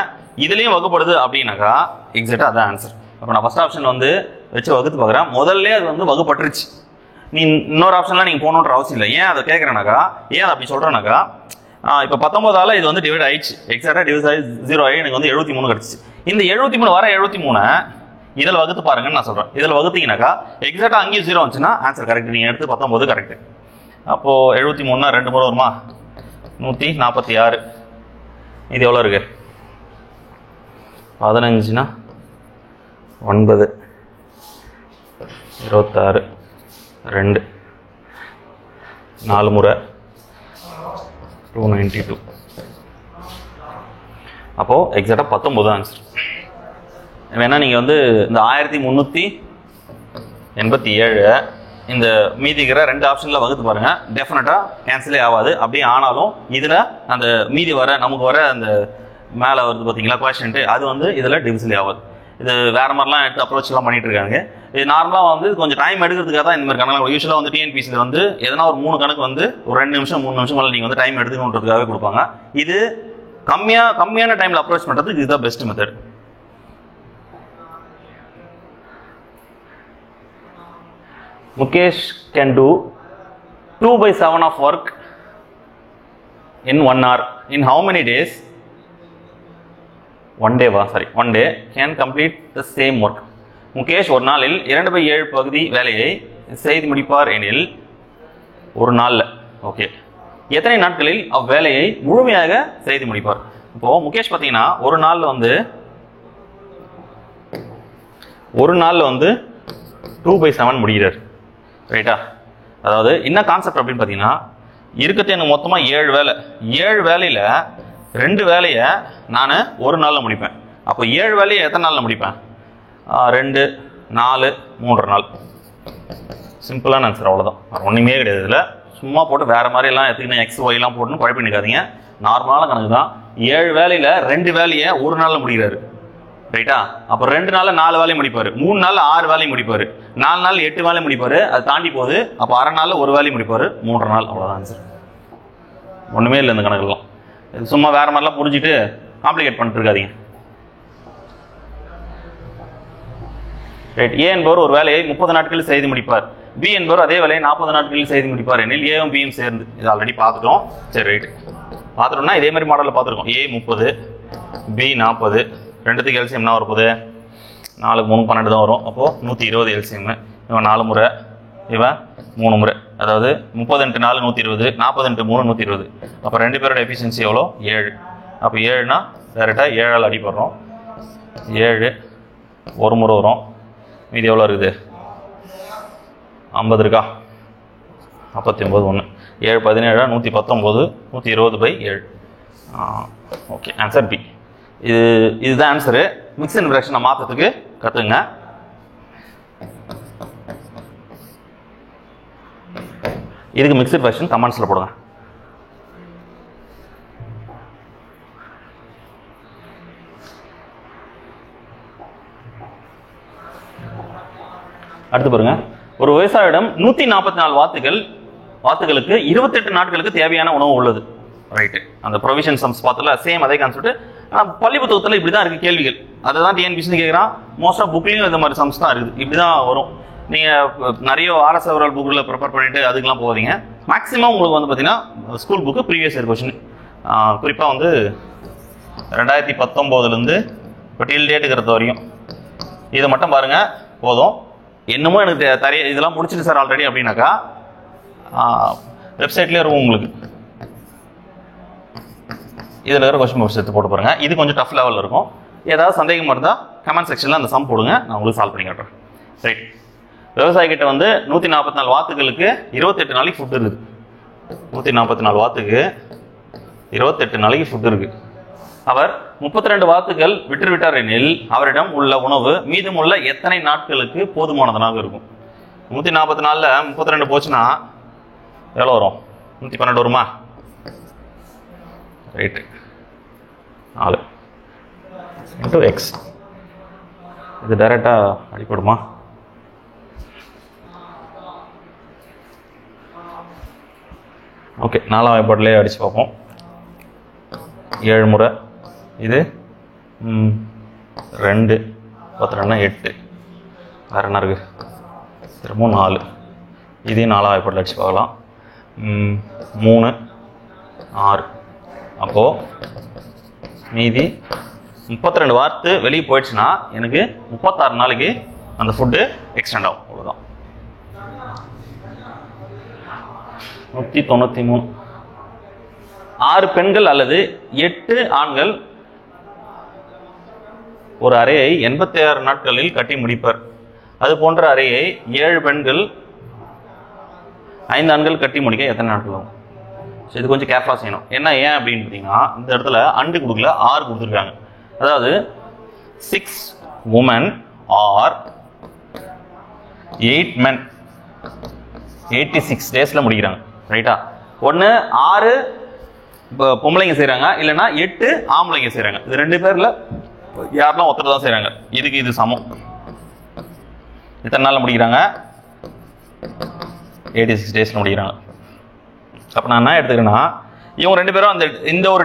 இதுலேயும் வகுப்படுது அப்படின்னாக்கா எக்ஸாக்டாக அதான் ஆன்சர். அப்போ நான் ஃபஸ்ட் ஆப்ஷன் வந்து வச்சு வகுத்து பார்க்குறேன். முதல்ல அது வந்து வகுப்பட்டுருச்சு. நீ இன்னொரு ஆப்ஷன்லாம் நீங்கள் போகணுன்ற அவசியம் இல்லை. ஏன் அதை கேட்குறேனாக்கா, ஏன் அப்படி சொல்கிறேனாக்கா, இப்போ 19ஆல் இது வந்து டிவைட் ஆயிடுச்சு. எக்ஸாக்டாக டிவைட் ஆகி 0 ஆகி எனக்கு வந்து 73 கிடச்சிச்சு. இந்த 73 வர 73 இதில் வகுத்து பாருங்கன்னு நான் சொல்கிறேன். இதில் வகுத்தீங்கன்னாக்கா எக்ஸாக்டாக அங்கேயும் 0 வந்துச்சுன்னா ஆன்சர் கரெக்ட். நீங்கள் எடுத்து 19 கரெக்டு. அப்போது 73 2 முறை வருமா? 146. இது எவ்வளோ இருக்கு? 15 9 26 2 4 முறை 292. அப்போது எக்ஸாக்டாக 19 ஆன்சர். வேணா நீங்கள் வந்து இந்த 1387 இந்த மீதிக்கிற 2 ஆப்ஷனில் வகுத்து பாருங்கள். டெஃபினட்டாக கேன்சலே ஆகாது. அப்படியே ஆனாலும் இதில் அந்த மீதி வர நமக்கு வர அந்த மேலே வருது பார்த்தீங்களா குவேஷன்ட்டு, அது வந்து இதில் டிவிசிபிள் ஆகாது. இது வேறு மாதிரிலாம் எடுத்து அப்ரோச்லாம் பண்ணிட்டு இருக்காங்க. இது நார்மலாக வந்து கொஞ்சம் டைம் எடுக்கிறதுக்காக தான் இந்த மாதிரி கணக்கு. யூஸ்வலாக வந்து டிஎன்பிசியில் வந்து எதனா ஒரு 3 கணக்கு வந்து ஒரு 2 நிமிஷம் 3 நிமிஷம் மேலே நீங்கள் வந்து டைம் எடுத்துக்கணுன்றதுக்காக கொடுப்பாங்க. இது கம்மியான டைமில் அப்ரோச் பண்ணுறதுக்கு இதுதான் best method. Mukesh can do 2/7 of work in 1 hour. In how many days? One day can complete the same work. Mukesh ஒரு நாளில் 2/7 பகுதி வேலையை செய்து முடிப்பார் எனில் ஒரு நாளில் ஓகே எத்தனை நாட்களில் அவ்வேலையை முழுமையாக செய்து முடிப்பார்? இப்போ முகேஷ் பார்த்தீங்கன்னா ஒரு நாளில் வந்து 2/7 முடிகிறார். ரைட்டா? அதாவது என்ன கான்செப்ட் அப்படின்னு பார்த்தீங்கன்னா, இருக்கிறது எனக்கு மொத்தமாக 7 வேலை. 7 வேலையில் 2 வேலையை நான் ஒரு நாளில் முடிப்பேன். அப்போ 7 வேலையை எத்தனை நாளில் முடிப்பேன்? 2 4 3 நாள். சிம்பிளான ஆன்சர், அவ்வளோதான். ஒன்றுமே கிடையாது. இதில் சும்மா போட்டு வேறு மாதிரிலாம் எடுத்துக்கினா எக்ஸ் ஒய்லாம் போட்டுன்னு குழப்பம் நிற்காதீங்க. நார்மலான கணக்கு தான். 7 வேலையில் 2 வேலையை ஒரு நாளில் முடிகிறாரு. ரைட்டா? அப்போ 2 நாளில் 4 வேலையை முடிப்பார், 3 நாளில் 6 வேலையை முடிப்பார், 4 நாள் 8 வேலையை முடிப்பார். அது தாண்டி போகுது. அப்போ அரை நாளில் 1 வேலையை முடிப்பார், 3 நாள். அவ்வளோதான் ஆன்சர். ஒன்றுமே இல்லை இந்த கணக்கெல்லாம். சும்மா வேறு மாதிரிலாம் புரிஞ்சுட்டு காம்ப்ளிகேட் பண்ணிட்டு இருக்காதீங்க. ரைட்? ஏ என்பவர் ஒரு வேலையை 30 நாட்களில் செய்து முடிப்பார். பி என்பவர் அதே வேலையை 40 நாட்களில் செய்து முடிப்பார் எனில் ஏவும் பியும் சேர்ந்து. இது ஆல்ரெடி பார்த்துட்டோம். சரி, ரைட். பார்த்துட்டோம்னா இதே மாதிரி மாடலில் பார்த்துருக்கோம். ஏ 30 பி 40. ரெண்டுத்துக்கு எல்சிஎம் என்ன வரப்போகுது? 4 3 12 தான் வரும். அப்போது 120 எல்சிஎம். இவன் 4 முறை, இவன் 3 முறை. அதாவது 30 × 4 120, 40 × 3 120. அப்போ 2 பேரோட எஃபிஷியன்சி எவ்வளோ? 7. அப்போ 7னா டேரெக்டாக 7ஆல் அடிப்படுறோம். 7 ஒரு முறை வரும். மீதி எவ்வளோ இருக்குது? 50 இருக்கா? 49 1 7 17 119 120/7. Okay, answer B. இதுதான் ஆன்சரு. மிக்ஸ் அண்ட் ஃப்ராக்ஷனை மாற்றத்துக்கு கற்றுங்க. இதுக்கு மிக்ஸ்டு ஃப்ராக்ஷன் கமெண்ட்ஸில் போடுங்க. அடுத்து பாருங்க, ஒரு விவசாயியிடம் 144 வாத்துகளுக்கு 28 நாட்களுக்கு தேவையான உணவு உள்ளது. ரைட்டு? அந்த ப்ரொவிஷன் சம்ஸ் பார்த்தல சேம் அதே கான்செப்ட். ஆனால் பள்ளி புத்தகத்தில் இப்படி தான் இருக்குது கேள்விகள். அதை தான் டிஎன்பிசி கேட்குறான். மோஸ்ட் ஆஃப் புக்லேயும் இந்த மாதிரி சம்ஸ் தான் இருக்குது. இப்படி தான் வரும். நீங்கள் நிறைய ஆர்எஸ்எவரால் புக்கில் ப்ரிப்பேர் பண்ணிவிட்டு அதுக்கெலாம் போகாதீங்க. மேக்ஸிமம் உங்களுக்கு வந்து பார்த்தீங்கன்னா school book previous year question, குறிப்பாக வந்து 2019 இப்போ டில் டேட்டுங்கிறது வரையும் இதை மட்டும் பாருங்கள் போதும். என்னமோ எனக்கு இதெல்லாம் முடிச்சிட்டு சார் ஆல்ரெடி அப்படின்னாக்கா வெப்சைட்லேயே இருக்கும் உங்களுக்கு. இதில் இருக்கிற கொஸ்டின் பேப்பர்ஸ் எடுத்து போட்டு பாருங்கள். இது கொஞ்சம் டஃப் லெவலில் இருக்கும். ஏதாவது சந்தேகமாக இருந்தால் கமெண்ட் செக்ஷனில் அந்த சம் போடுங்க, நான் உங்களுக்கு சால்வ் பண்ணி காட்டுறேன். ரைட். விவசாயிகிட்ட வந்து 144 வாத்துகளுக்கு 28 நாளைக்கு ஃபுட் இருக்குது. 144 வாத்துக்கு 28 நாளைக்கு ஃபுட் இருக்குது. அவர் 32 வாத்துகள் விட்டுவிட்டார் எனில் அவரிடம் உள்ள உணவு மீதமுள்ள எத்தனை நாட்களுக்கு போதுமானதனாக இருக்கும்? 144ல் 32 போச்சுன்னா எவ்வளோ வரும்? 112 வருமா? ரைட்டு. 4 into X. இது டைரெக்டாக அடிப்படுமா? ஓகே, 4ஆம் வாய்ப்பாட்டிலே அடித்து பார்ப்போம். 7 முறை, இது 2, 32 8, வேறு என்ன இருக்குது? திரும்பவும் 4, இதையும் 4ஆம் வாய்ப்பாட்டில் அடித்து பார்க்கலாம். 3 6. அப்போது மீதி 32 வாத்து வெளியே போயிடுச்சுன்னா எனக்கு 36 நாளைக்கு அந்த ஃபுட்டு எக்ஸ்டெண்ட் ஆகும். அவ்வளோதான். 193. 6 பெண்கள் அல்லது 8 ஆண்கள் ஒரு அறையை 86 நாட்களில் கட்டி முடிப்பர். அது போன்ற அறையை 7 பெண்கள் 5 ஆண்கள் கட்டி முடிக்க எத்தனை நாட்கள் ஆகும்? ஸோ இது கொஞ்சம் கேர்ஃபுல்லாக செய்யணும். ஏன் அப்படின்னு பார்த்தீங்கன்னா இந்த இடத்துல அண்டு கொடுக்கல, 6 கொடுத்துருக்காங்க. அதாவது 6 women or 8 men 86 டேஸில் முடிக்கிறாங்க. ரைட்டா? ஒன்று 6 பொம்பளைங்க செய்கிறாங்க, இல்லைன்னா 8 ஆம்பளைங்க செய்கிறாங்க. இது 2 பேரில் யாரெல்லாம் ஒருத்தர் தான் செய்கிறாங்க. இதுக்கு இது சமம். எத்தனை நாளில் முடிக்கிறாங்க? 86 டேஸில் முடிக்கிறாங்க. அப்போ நான் என்ன எடுத்துக்கிறேன்னா, இவங்க 2 பேரும் இந்த ஒரு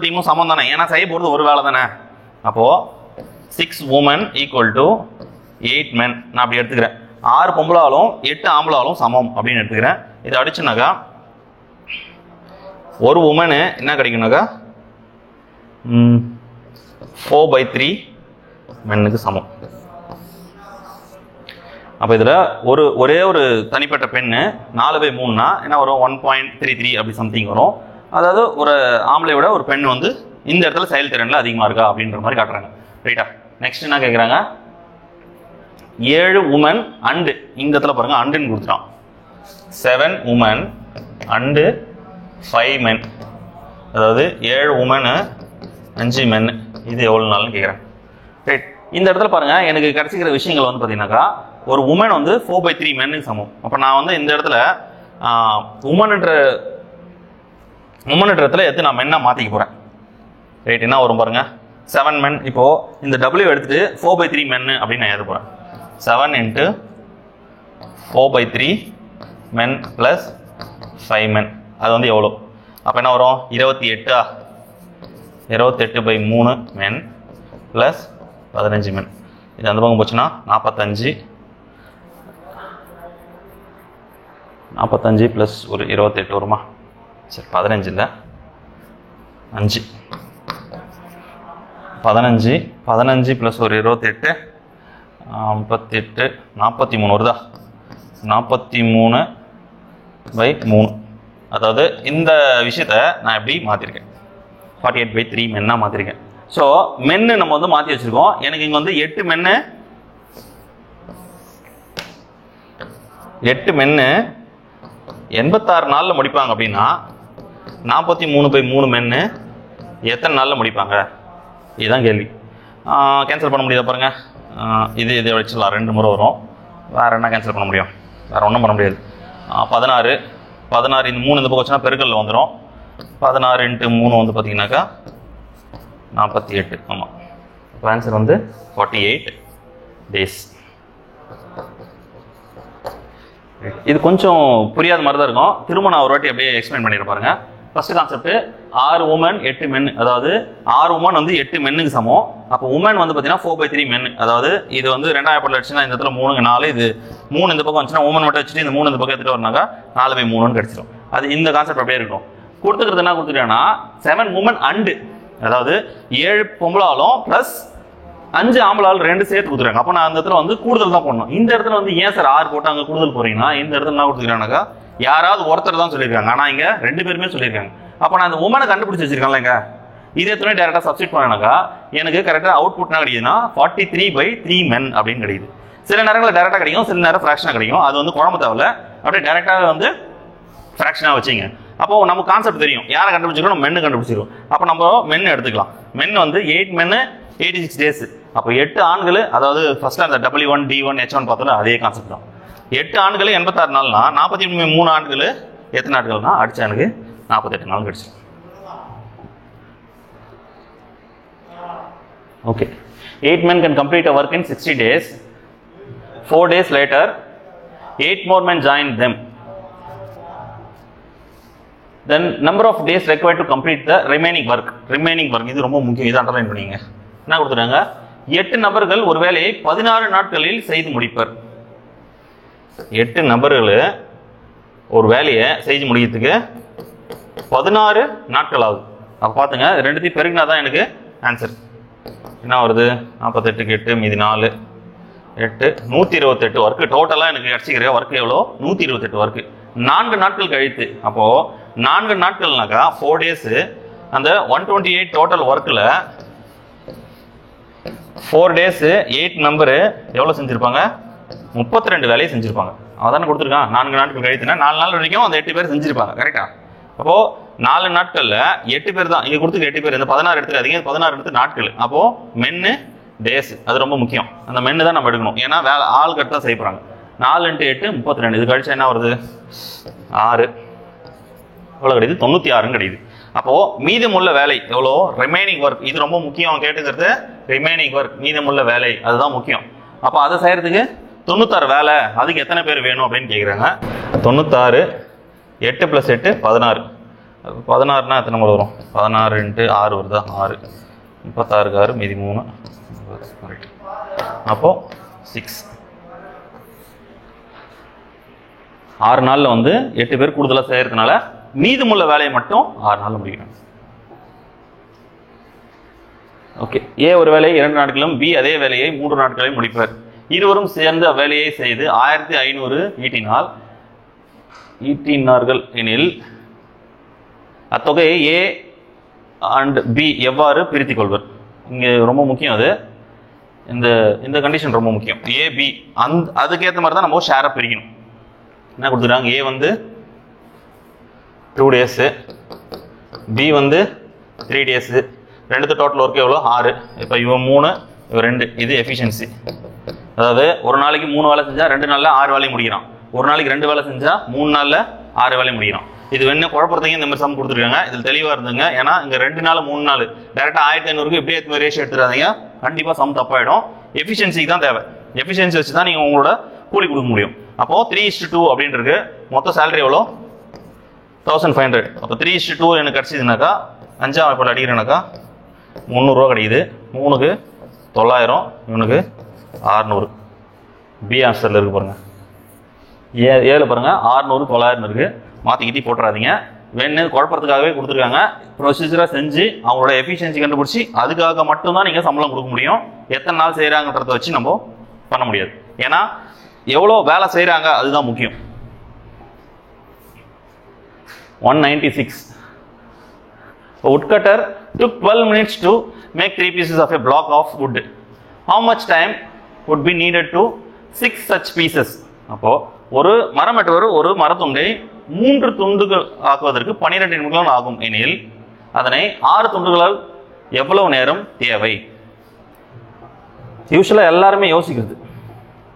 டீமும் சமம் தானே, ஏன்னா செய்ய போகிறது ஒரு வேலை தானே. அப்போது 6 women equal to 8 men நான் அப்படி எடுத்துக்கிறேன். 6 பொம்பளாலும் 8 ஆம்பளாலும் சமம் அப்படின்னு எடுத்துக்கிறேன். இதை அடிச்சுனாக்கா ஒரு உமனு என்ன கிடைக்கும்னாக்கா 4/3 மென்னுக்கு சமம். அப்போ இதில் ஒரே ஒரு தனிப்பட்ட பெண்ணு 4/3னா என்ன வரும்? 1.33 அப்படி சம்திங் வரும். அதாவது ஒரு ஆம்பளை விட ஒரு பெண் வந்து இந்த இடத்துல செயல்திறனில் அதிகமாக இருக்கா அப்படின்ற மாதிரி காட்டுறாங்க. ரைட்டா? நெக்ஸ்ட் என்ன கேட்குறாங்க? 7 உமன் அண்டு, இந்த இடத்துல பாருங்க அண்டுன்னு கொடுத்துட்டான். 7 உமன் அண்டு 5 men. அதாவது 7 உமனு 5 men. இது எவ்வளோ நாள்னு கேட்குறேன். ரைட். இந்த இடத்துல பாருங்க எனக்கு கிடைச்சிக்கிற விஷயங்கள் வந்து பார்த்தீங்கன்னாக்கா ஒரு உமன் வந்து 4/3 மென்னுக்கு சமம். அப்போ நான் வந்து இந்த இடத்துல உமன்ன்ற இடத்துல எடுத்து நான் மென்னா மாற்றிக்க போகிறேன். ரைட். என்ன வரும் பாருங்க? 7 men. இப்போது இந்த W எடுத்துட்டு 4/3 மென்னு அப்படின்னு நான் எழுத போகிறேன். 7 × 4/3 men + 5 men. அது வந்து எவ்வளோ? அப்போ என்ன வரும்? 28. 28/3 men + 15 men. இது அந்த பக்கம் போச்சுன்னா 45 + ஒரு 28 வருமா? சரி, 15 இல்லை 5. 15 + ஒரு 28 58 43 வருதா? 43/3. அதாவது இந்த விஷயத்தை நான் எப்படி மாற்றிருக்கேன்? 48/3 மென்னாக மாற்றிருக்கேன். ஸோ மென்னு நம்ம வந்து மாற்றி வச்சுருக்கோம். எனக்கு இங்கே வந்து 8 மென்னு 86 நாளில் முடிப்பாங்க. அப்படின்னா 43/3 மென்னு எத்தனை நாளில் முடிப்பாங்க? இதுதான் கேள்வி. கேன்சல் பண்ண முடியாதா பாருங்க? இதை வச்சிடலாம். 2 முறை வரும். வேறு என்ன கேன்சல் பண்ண முடியும்? வேறு ஒன்றும் பண்ண முடியாது. 16 இந்த 3 இந்த பக்கம் வச்சுன்னா பெருக்கல்ல வந்துடும். 16 × 3 வந்து பார்த்தீங்கன்னாக்கா 48. ஆமாம். இப்போ ஆன்சர் வந்து 48 days. இது கொஞ்சம் புரியாத மாதிரி தான் இருக்கும். திரும்ப நான் ஒரு வாட்டி அப்படியே எக்ஸ்பிளைன் பண்ணிட்டு பாருங்க. ஃபர்ஸ்ட் கான்செப்ட் 6 உமன் 8 மென், அதாவது 6 உமன் வந்து 8 மென்னுக்கு சமம். அப்போ உமன் வந்து பார்த்தீங்கன்னா 4/3 மென், அதாவது இது வந்து 2ஆம் பட்டில் வச்சுன்னா இந்த இடத்துல 3 4, இது 3 இந்த பக்கம் வந்துச்சுன்னா உமன் மட்டும் வச்சுட்டு இந்த 3 இந்த பக்கம் எடுத்துட்டு வரனாக்கா 4/3 கிடைச்சிடும். அது இந்த கான்செப்ட் அப்படியே இருக்கும். கொடுத்துக்கிறது என்ன கொடுத்துட்டாங்கன்னா 7 உமன் அண்டு, அதாவது 7 பொம்பளாலும் பிளஸ் 5 ஆம்பளால் 2 சேர்த்து கொடுத்துருக்காங்க. அப்போ நான் அந்த இடத்துல வந்து கூடுதல் தான் பண்ணணும். இந்த இடத்துல வந்து ஏன் சார் 6 போட்டு அங்கே கூடுதல் போறீங்கன்னா இந்த இடத்துல என்ன கொடுத்துருக்காங்கனாக்கா யாராவது ஒருத்தர் தான் சொல்லியிருக்காங்க, ஆனால் இங்கே 2 பேருமே சொல்லியிருக்காங்க. அப்போ நான் அந்த உமனை கண்டுபிடிச்சி வச்சிருக்கேன்லங்க, இதே எத்தனை டேரெக்டாக சப்ஸ்டிட் பண்ணாக்கா எனக்கு கரெக்டாக அவுட்புட் என்ன கிடைக்குதுன்னா 43/3 மென் அப்படின்னு கிடைக்குது. சில நேரங்களில் டேரெக்டாக கிடைக்கும், சில நேரம் ஃப்ராக்ஷனாக கிடைக்கும். அது வந்து குழம்பு தேவையில்ல, அப்படியே டேரெக்டாக வந்து ஃப்ராக்ஷனாக வச்சிங்க. அப்போ நமக்கு கான்செப்ட் தெரியும், யாரை கண்டுபிடிச்சிருக்கோம், நம்ம மென்னு கண்டுபிடிச்சிருக்கோம். அப்போ நம்ம மென்னு எடுத்துக்கலாம். மென் வந்து 8 மென்னு 86 டேஸ். அப்போ 8 ஆண்கள், அதாவது ஃபர்ஸ்ட் அந்த W1 D1 H1 பார்த்தோம்னா அதே கான்செப்ட் தான். 8 ஆண்கள் 86 நாள்னா 43 ஆண்கள் எத்தனை நாட்கள்னா அடிச்ச எனக்கு 48 நாள் கிடைச்சு. Okay, 8 men can complete a work in 60 days. 4 days later 8 more men join them. Then number of days required to complete the remaining work. இது ரொம்ப முக்கியம், இதை அண்டர்லைன் பண்ணீங்க. என்ன கொடுத்துட்டாங்க, 8 நபர்கள் ஒரு வேலையை 16 நாட்களில் செய்து முடிப்பர். 8 நபர்கள் ஒரு வேலையை செய்து முடிக்கிறதுக்கு 16 நாட்கள் ஆகுது. அப்போ பார்த்துங்க, ரெண்டுத்தையும் பெருகினா தான் எனக்கு ஆன்சர் என்ன வருது, 48க்கு 8 மீதி 4 8 128 ஒர்க்கு டோட்டலாக எனக்கு அடிச்சுக்கிற ஒர்க்கு எவ்வளோ, 128 ஒர்க்கு 4 நாட்கள் கழித்து. அப்போது 4 நாட்கள்னாக்கா 4 டேஸ், அந்த 128 டோட்டல் ஒர்க்கில் 4 டேஸ் 8 நம்பரு எவ்வளோ செஞ்சுருப்பாங்க, 32 வேலையை செஞ்சுருப்பாங்க. அதானே கொடுத்துருக்கான். 4 நாட்கள் கழித்துனா 4 நாள் வரைக்கும் அந்த 8 பேர் செஞ்சுருப்பாங்க. கரெக்டா? அப்போது 4 நாட்களில் 8 பேர் தான் இங்கே கொடுத்துருக்கு. 8 பேர், இந்த 16 எடுத்துக்காதீங்க, 16 எடுத்து நாட்கள். அப்போது மென்னு டேஸ், அது ரொம்ப முக்கியம். அந்த மென்னு தான் நம்ம எடுக்கணும், ஏன்னா வேலை ஆள் கட்டு தான் செய்யப்படுறாங்க. 4 × 8 32, இது கழிச்சா என்ன வருது 6, எவ்வளோ கிடையாது, 96 கிடையாது. அப்போது மீதமுள்ள வேலை எவ்வளோ, ரிமைனிங் ஒர்க், இது ரொம்ப முக்கியம். கேட்டுக்கிறது ரிமைனிங் ஒர்க், மீதமுள்ள வேலை, அதுதான் முக்கியம். அப்போ அதை செய்யறதுக்கு 96 வேலை, அதுக்கு எத்தனை பேர் வேணும் அப்படின்னு கேட்குறாங்க. 96 8 + 8 16. 16னா எத்தனை முறை வரும், 16 × 6 வருதா, 6 36க்கு 6 மீதி 3, அப்போது 6. 6 நாளில் வந்து 8 பேர் கூடுதலாக செய்யறதுனால மீதமுள்ள வேலையை மட்டும் 6 நாளில் முடிக்கணும். ஓகே, ஏ ஒரு வேலையை 2 நாட்களும், பி அதே வேலையை 3 நாட்களையும் முடிப்பார். இருவரும் சேர்ந்து அவ்வேலையை செய்து 1500 ஈட்டினார்கள் எனில் அத்தொகையை ஏ அண்ட் பி எவ்வாறு பிரித்துக் கொள்வர். இங்கே ரொம்ப முக்கியம், அது இந்த கண்டிஷன் ரொம்ப முக்கியம். ஏ பி அதுக்கேற்ற மாதிரி தான் நம்ம ஷேரை பிரிக்கணும். என்ன கொடுத்துருக்காங்க, ஏ வந்து 2 டேஸு, பி வந்து 3 டேஸு, ரெண்டுத்து டோட்டல் ஒர்க் எவ்வளோ 6. இப்போ இவன் 3 இவன் 2, இது எஃபிஷியன்சி. அதாவது ஒரு நாளைக்கு 3 வேலை செஞ்சால் 2 நாளில் 6 வேலையை முடிக்கிறான். ஒரு நாளைக்கு 2 வேலை செஞ்சால் 3 நாளில் 6 வேலையை முடிக்கிறான். இது வேணும் குழப்பறதுக்கு இந்த மாதிரி சம் கொடுத்துருக்காங்க. இதில் தெளிவாக இருந்துங்க, ஏன்னா இங்கே 2 நாள் 3 நாள் டேரெக்டாக 1500க்கு இப்படியே எத்தனை ரேஷியோ எடுத்துடாதீங்க, கண்டிப்பாக சம் தப்பாயிடும். எஃபிஷியன்சிக்கு தான் தேவை. எஃபிஷியன்சி வச்சு தான் நீங்கள் உங்களோட கூலி கொடுக்க முடியும். அப்போது 3:2 அப்படின்றது மொத்த சேலரி எவ்வளோ 1500. அப்போ 3:2 எனக்கு கிடச்சிதுனாக்கா 5ஆம் வாய்ப்பால் அடிக்கிறேனாக்கா 300 ரூபா கிடைக்குது. 3க்கு 900, இவனுக்கு 600. பி ஆன்சரில் இருக்கு பாருங்கள். ஏழு பாருங்கள், 600 900 இருக்குது. மாற்றிக்கிட்டி போட்டுறாதீங்க. வேணு குழப்பறதுக்காகவே கொடுத்துருக்காங்க. ப்ரொசீஜராக செஞ்சு அவங்களோட எஃபிஷியன்சி கண்டுபிடிச்சி அதுக்காக மட்டும்தான் நீங்கள் சம்பளம் கொடுக்க முடியும். எத்தனை நாள் செய்கிறாங்கன்றத வச்சு நம்ம பண்ண முடியாது. ஏன்னா எவ்வளோ வேலை செய்கிறாங்க அதுதான் முக்கியம். 196. A woodcutter took 12 minutes to make 3 pieces of a block of wood. How much time would be needed to 6 such pieces? அப்போ ஒரு மரம் வெட்டுவர் ஒரு மரத்துண்டை 3 துண்டுகள் ஆக்குவதற்கு 12 நிமிடங்கள் ஆகும் எனில் அதனை 6 துண்டுகளால் எவ்வளவு நேரம் தேவை? யூஸ்வலாக எல்லாருமே யோசிக்கிறது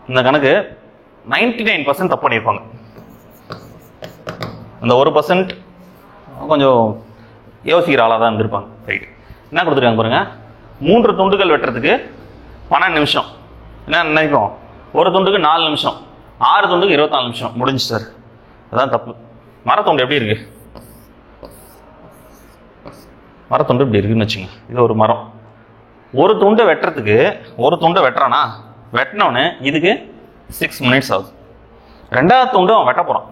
இந்த கணக்கு 99% தப்பு பண்ணியிருப்பாங்க. அந்த 1% கொஞ்சம் யோசிக்கிற ஆளாக தான் இருந்திருப்பாங்க. ரைட், என்ன கொடுத்துருக்காங்க பாருங்க. 3 துண்டுகள் வெட்டுறதுக்கு 12 நிமிஷம். என்ன நினைப்போம், ஒரு துண்டுக்கு 4 நிமிஷம், 6 துண்டுக்கு 24 நிமிஷம் முடிஞ்சு சார். அதான் தப்பு. மரத்துண்டு எப்படி இருக்கு, மரத்துண்டு இப்படி இருக்குன்னு வச்சுங்க. இது ஒரு மரம். ஒரு துண்டை வெட்டுறதுக்கு ஒரு துண்டை வெட்டுறானா, வெட்டினவனு இதுக்கு 6 minutes ஆகுது. ரெண்டாவது துண்டு அவன் வெட்ட போகிறான்,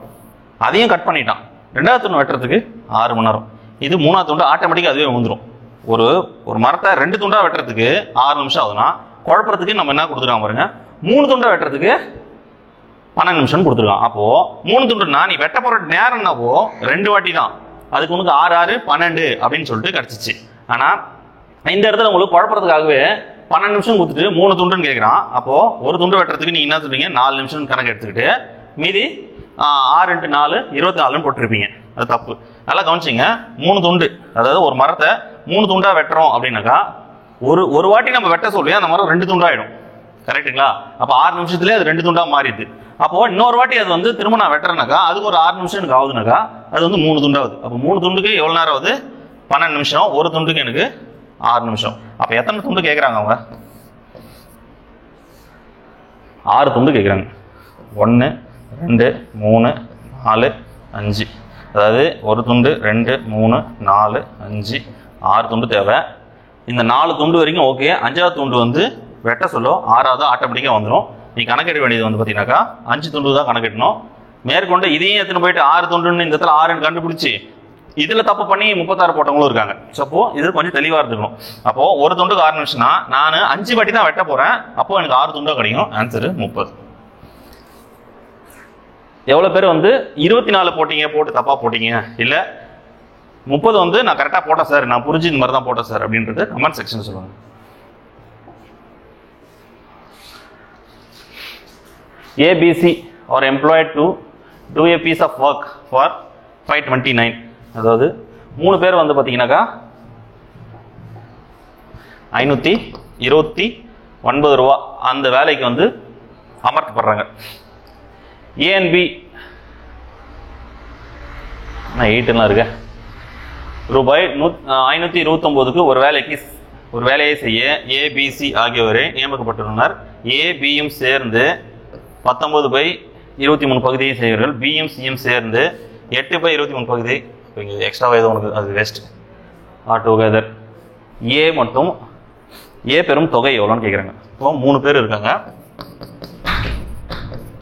அதையும் கட் பண்ணிட்டான். ரெண்டாவது துண்டு வெட்டுறதுக்கு 6 மணி நேரம். இது மூணாவது துண்டு ஆட்டோமேட்டிக்காக அதுவே வந்துடும். ஒரு மரத்தை 2 துண்டாக வெட்டுறதுக்கு 6 நிமிஷம் ஆகுதுன்னா, குழப்பறதுக்கு நம்ம என்ன கொடுத்துருக்காங்க பாருங்க, 3 துண்டை வெட்டுறதுக்கு 12 நிமிஷம் கொடுத்துருக்கான். அப்போது 3 துண்டுனா நீ வெட்ட போகிற நேரம் என்னவோ 2 வாட்டி தான், அதுக்கு உனக்கு 6 6 12 அப்படின்னு சொல்லிட்டு கிடச்சிச்சு. ஆனால் இந்த இடத்துல உங்களுக்கு குழப்பறதுக்காகவே 12 நிமிஷம் கொடுத்துட்டு 3 துண்டுன்னு கேட்குறான். அப்போது ஒரு துண்டு வெட்டுறதுக்கு நீங்கள் என்ன சொல்றீங்க, 4 நிமிஷம் கணக்கு எடுத்துக்கிட்டு மீதி 6 × 4 24 போட்டிருப்பீங்க. அது தப்பு. நல்லா கவனிச்சிங்க. 3 துண்டு, அதாவது ஒரு மரத்தை 3 துண்டாக வெட்டுறோம் அப்படின்னாக்கா ஒரு வாட்டி நம்ம வெட்ட சொல்லி அந்த மரம் 2 துண்டாயிடும். கரெக்டுங்களா? அப்போ 6 நிமிஷத்துலேயே அது 2 துண்டாக மாறிடுது. அப்போது இன்னொரு வாட்டி அது வந்து திரும்ப நான் வெட்டுறேனாக்கா அதுக்கு ஒரு 6 நிமிஷம் எனக்கு ஆகுதுனாக்கா அது வந்து 3 துண்டாகுது. அப்போ 3 துண்டுக்கு எவ்வளோ நேரம் ஆகுது, 12 நிமிஷம். ஒரு துண்டுக்கு எனக்கு 6 நிமிஷம். அப்போ எத்தனை துண்டு கேட்குறாங்க அவங்க? 6 துண்டு கேட்குறாங்க. 1 2 3 4 5. அதாவது ஒரு துண்டு 2 3 4 5 6 துண்டு தேவை. இந்த 4 துண்டு வரைக்கும் ஓகே. 5ஆவது துண்டு வந்து வெட்ட சொல்லும், 6ஆவது ஆட்டோமேட்டிக்காக வந்துடும். நீ கணக்கெட வேண்டியது வந்து பார்த்தீங்கன்னாக்கா 5 துண்டு தான் கணக்கெட்டணும். மேற்கொண்டு இதையும் எடுத்துன்னு போயிட்டு 6 துண்டுன்னு இந்த இடத்துல 6 கண்டுபிடிச்சி இதில் தப்பு பண்ணி 36 போட்டவங்களும் இருக்காங்க. ஸோ அப்போ இது கொஞ்சம் தெளிவாக இருந்துக்கணும். அப்போது ஒரு துண்டுக்கு 6 நிமிஷம்னா நான் 5 வாட்டி தான் வெட்ட போகிறேன். அப்போது எனக்கு 6 துண்டாக கிடைக்கும். ஆன்சரு 30. எவ்வளோ பேர் வந்து 24 போட்டீங்க, போட்டு தப்பாக போட்டீங்க, இல்லை 30 வந்து நான் கரெக்டாக போட்டேன் சார், நான் புரிஞ்சு இந்த மாதிரி தான் போட்டேன் சார் அப்படின்றது கமெண்ட் செக்ஷன் சொல்லுவாங்க. ABC are employed to do a piece of work for 529. அதாவது 3 பேர் வந்து பார்த்தீங்கன்னாக்கா 529 ரூபா அந்த வேலைக்கு வந்து அமர்த்தப்படுறாங்க. A and B 8 இருக்கு. ரூபாய் 529க்கு ஒரு வேலையை செய்ய ABC ஆகியோரை நியமிக்கப்பட்டுள்ளனர். A Bயும் சேர்ந்து 19/23 பகுதியை செய்கிறார்கள். பியும் சியும் சேர்ந்து 8/23 பகுதி. எக்ஸ்ட்ராவாக ஏதோ உனக்கு அது வேஸ்ட். டுகெதர் ஏ மற்றும் ஏ பெரும் தொகை எவ்வளோன்னு கேட்குறாங்க. இப்போ 3 பேர் இருக்காங்க.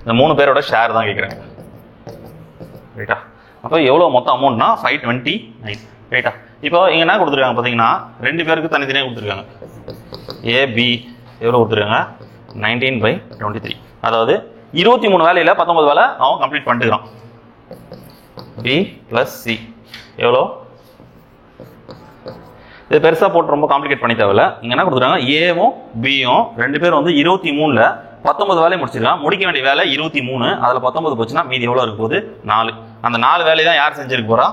இந்த 3 பேரோட ஷேர் தான் கேட்குறாங்க. ரைட்டா? அப்போ எவ்வளோ மொத்தம் அமௌண்ட்னா 529. ரைட்டா? இப்போ இங்கே என்ன கொடுத்துருக்காங்க பார்த்தீங்கன்னா 2 பேருக்கு தனித்தனியாக கொடுத்துருக்காங்க. ஏபி எவ்வளோ கொடுத்துருக்காங்க, 19/23. அதாவது 23 வேலையில் 19 வேலை அவன் கம்ப்ளீட் பண்ணிட்டுக்கிறான். பி ப்ளஸ் சி எவ்வளோ? இது பெருசாக போட்டு ரொம்ப காம்ப்ளிகேட் பண்ணி தேவையில்ல. இங்கே என்ன கொடுத்துருக்காங்க, ஏவும் பியும் 2 பேரும் வந்து 23ல் 19 வேலையை முடிச்சிருக்கான். முடிக்க வேண்டிய வேலை 23. அதில் 19 போச்சுன்னா மீதி எவ்வளோ இருக்க போகுது, 4. அந்த 4 வேலையை தான் யார் செஞ்சிருக்க போகிறா,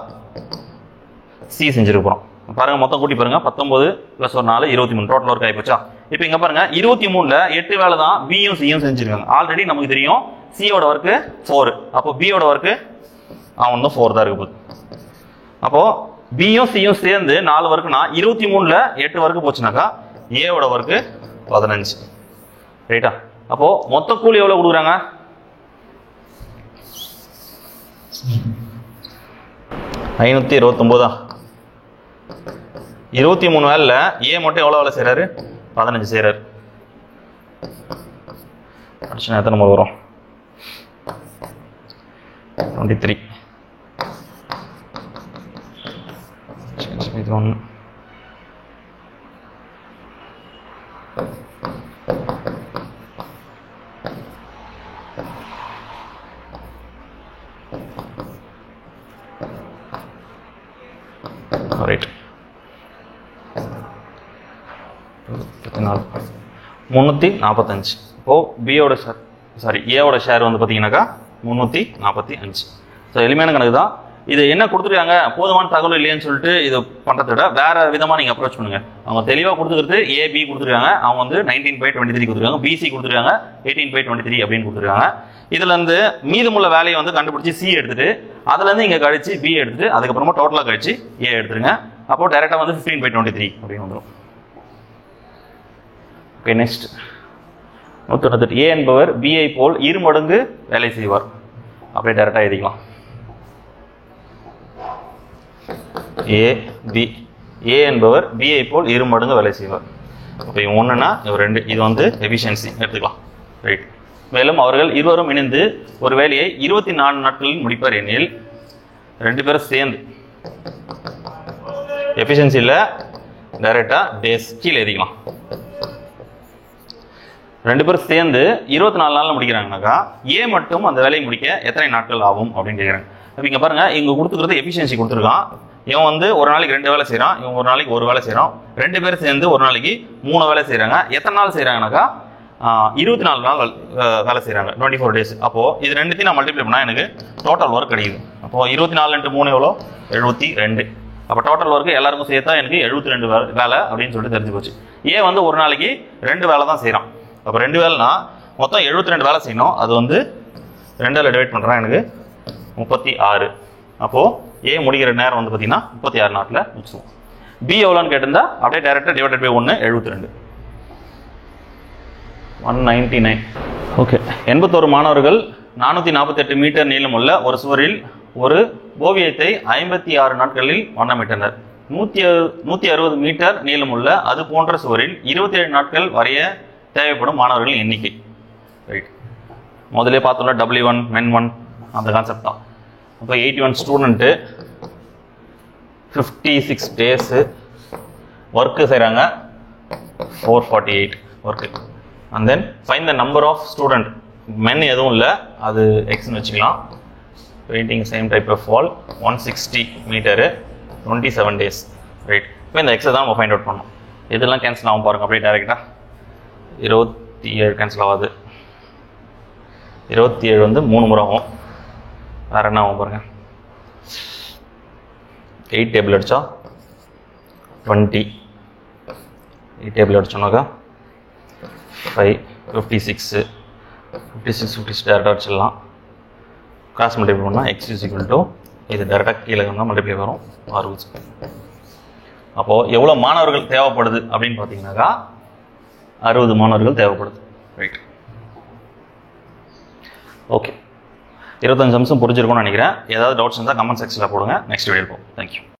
சி செஞ்சிருக்க போகிறோம். பாருங்க, மொத்தம் கூட்டி பாருங்க, 19 + 1 4 23 டோட்டல் ஒர்க் ஆகிப்போச்சா. இப்போ இங்கே பாருங்க 23ல் 8 வேலை தான் பியும் சியும் செஞ்சிருக்காங்க. ஆல்ரெடி நமக்கு தெரியும் சியோட ஒர்க்கு 4. அப்போ பியோட ஒர்க்கு அவன் தான் 4 தான் இருக்க போகுது. அப்போ பியும் சியும் சேர்ந்து 4 ஒர்க்குனா 23ல் 8 ஒர்க்கு போச்சுனாக்கா ஏவோட ஒர்க்கு 15. ரைட்டா? அப்போ மொத்த கூலி எவ்வளோ கொடுக்குறாங்க, 529. 23 வேலையில் ஏ மட்டும் எவ்வளோ வேலை செய்கிறாரு, 15 செய்கிறாரு. அடிச்சுனா எத்தனை நம்பர் வரும், 23. இது 1. ரைட், 345. இப்போது பியோட ஷேர், ஏவோட ஷேர் வந்து பார்த்தீங்கன்னாக்கா 345. ஸோ எளிமையான கணக்கு தான். இது என்ன கொடுத்துருக்காங்க, போதுமான தகவல் இல்லையான்னு சொல்லிட்டு இது பண்ணுறத விட வேறு விதமாக நீங்கள் அப்ரோச் பண்ணுங்கள். அவங்க தெளிவாக கொடுத்துக்கிறது ஏபி கொடுத்துருக்காங்க, அவங்க வந்து 19/23 கொடுத்துருக்காங்க, பிசி கொடுத்துருக்காங்க 18/23 அப்படின்னு கொடுத்துருக்காங்க. இதுலேருந்து மீதமுள்ள வேலையை வந்து கண்டுபிடிச்சி சி எடுத்துட்டு அதுலேருந்து இங்கே கழிச்சு பி எடுத்துட்டு அதுக்கப்புறமா டோட்டலாக கழிச்சு ஏ எடுத்துருங்க. அப்போ டேரெக்டாக வந்து 15/23 அப்படின்னு வந்துடும். Okay, next 198. ஏ என்பவர் பிஐ போல் 2 மடங்கு வேலை செய்வார். அப்படியே டேரெக்டாக எழுதிக்கலாம். ஏ பி ஏ என்பவர் பிஐ போல் 2 மடங்கு வேலை செய்வார். இப்போ இவன் 1னா இவர் 2, இது வந்து எஃபிஷியன்சி எடுத்துக்கலாம். ரைட். மேலும் அவர்கள் இருவரும் இணைந்து ஒரு வேலையை 24 நாட்களில் முடிப்பார் எனில் 2 பேரும் சேர்ந்து எஃபிஷியன்சியில் டைரெக்டாக டேஸ் கீழே எழுதிக்கலாம். 2 பேரும் சேர்ந்து 24 நாளில் முடிக்கிறாங்கனாக்கா ஏ மட்டும் அந்த வேலையை முடிக்க எத்தனை நாட்கள் ஆகும் அப்படின்னு கேட்குறாங்க. அப்போ இங்கே பாருங்கள், இங்கே கொடுத்துக்கிறது எஃபிஷியன்சி கொடுத்துருக்கான். இவன் வந்து ஒரு நாளைக்கு 2 வேலை செய்கிறான், இவன் ஒரு நாளைக்கு 1 வேலை செய்கிறான். 2 பேரும் சேர்ந்து ஒரு நாளைக்கு 3 வேலை செய்கிறாங்க. எத்தனை நாள் செய்கிறாங்கனாக்கா 24 நாள் வேலை செய்கிறாங்க, 24 டேஸ். அப்போது இது ரெண்டுத்தையும் நான் மல்டிப்ளை பண்ணால் எனக்கு டோட்டல் ஒர்க் கிடைக்குது. அப்போது 24 × 3 எவ்வளோ? 72. அப்போ டோட்டல் ஒர்க்கு எல்லாருக்கும் சேர்த்தா எனக்கு 72 வேலை அப்படின்னு சொல்லிட்டு தெரிஞ்சு போச்சு. ஏன் வந்து ஒரு நாளைக்கு 2 வேலை தான் செய்கிறான். அப்போ 2 வேலைனா மொத்தம் 72 வேலை செய்யணும். அது வந்து 2ஆல் டிவைட் பண்ணுறான், எனக்கு 36. அப்போது ஏ முடிக்கிற நேரம் வந்து பார்த்தீங்கன்னா 36 நாட்டில் முடிச்சுவோம். பி எவ்வளோன்னு கேட்டிருந்தா அப்படியே டைரெக்டாக டிவைடட் பை 1 72 199. ஓகே. 81 மாணவர்கள் 448 மீட்டர் நீளமுள்ள ஒரு சுவரில் ஒரு ஓவியத்தை 56 நாட்களில் வண்ணமிட்டனர். 160 மீட்டர் நீளமுள்ள அது போன்ற சுவரில் 27 நாட்கள் வரைய தேவைப்படும் மாணவர்களின் எண்ணிக்கை. ரைட். முதலே பார்த்தோம்ல W1 Men1 அந்த கான்செப்ட் தான். அப்போ 81 ஸ்டூடெண்ட்டு 56 டேஸு ஒர்க்கு செய்கிறாங்க, 448 work. And then find the number of student. Men எதுவும் இல்லை, அது எக்ஸ்ன்னு வச்சுக்கலாம். Painting same type of wall 160 metre 27 days. Right. இப்போ இந்த எக்ஸை தான் நம்ம ஃபைண்ட் அவுட் பண்ணோம். இதெல்லாம் கேன்சல் ஆகும் பாருங்கள். அப்படியே டேரெக்டாக 27 கேன்சல் ஆகாது. 27 வந்து 3 முறை ஆகும். வேறு என்ன ஆகும் பாருங்கள். 8 டேபிள் அடித்தா 20, 8 டேபிள் அடிச்சோன்னாக்கா 5, 56 டேரெக்டாக அடிச்சிடலாம். கிராஸ் மல்டிப்ளை பண்ணால் x = இது டேரெக்டாக கீழே வந்தால் மல்டிப்ளை வரும் 60. அப்போது எவ்வளோ மாணவர்கள் தேவைப்படுது அப்படின்னு பார்த்தீங்கன்னாக்கா 60 மாணவர்கள் தேவைப்படுது. ரைட். ஓகே. 25 நிமிஷம் புரிஞ்சிருக்கும்னு நினைக்கிறேன். ஏதாவது டவுட்ஸ் இருந்தால் கமெண்ட் செக்ஷனில் போடுங்க. நெக்ஸ்ட் வீடியோ போகும். தேங்க்யூ.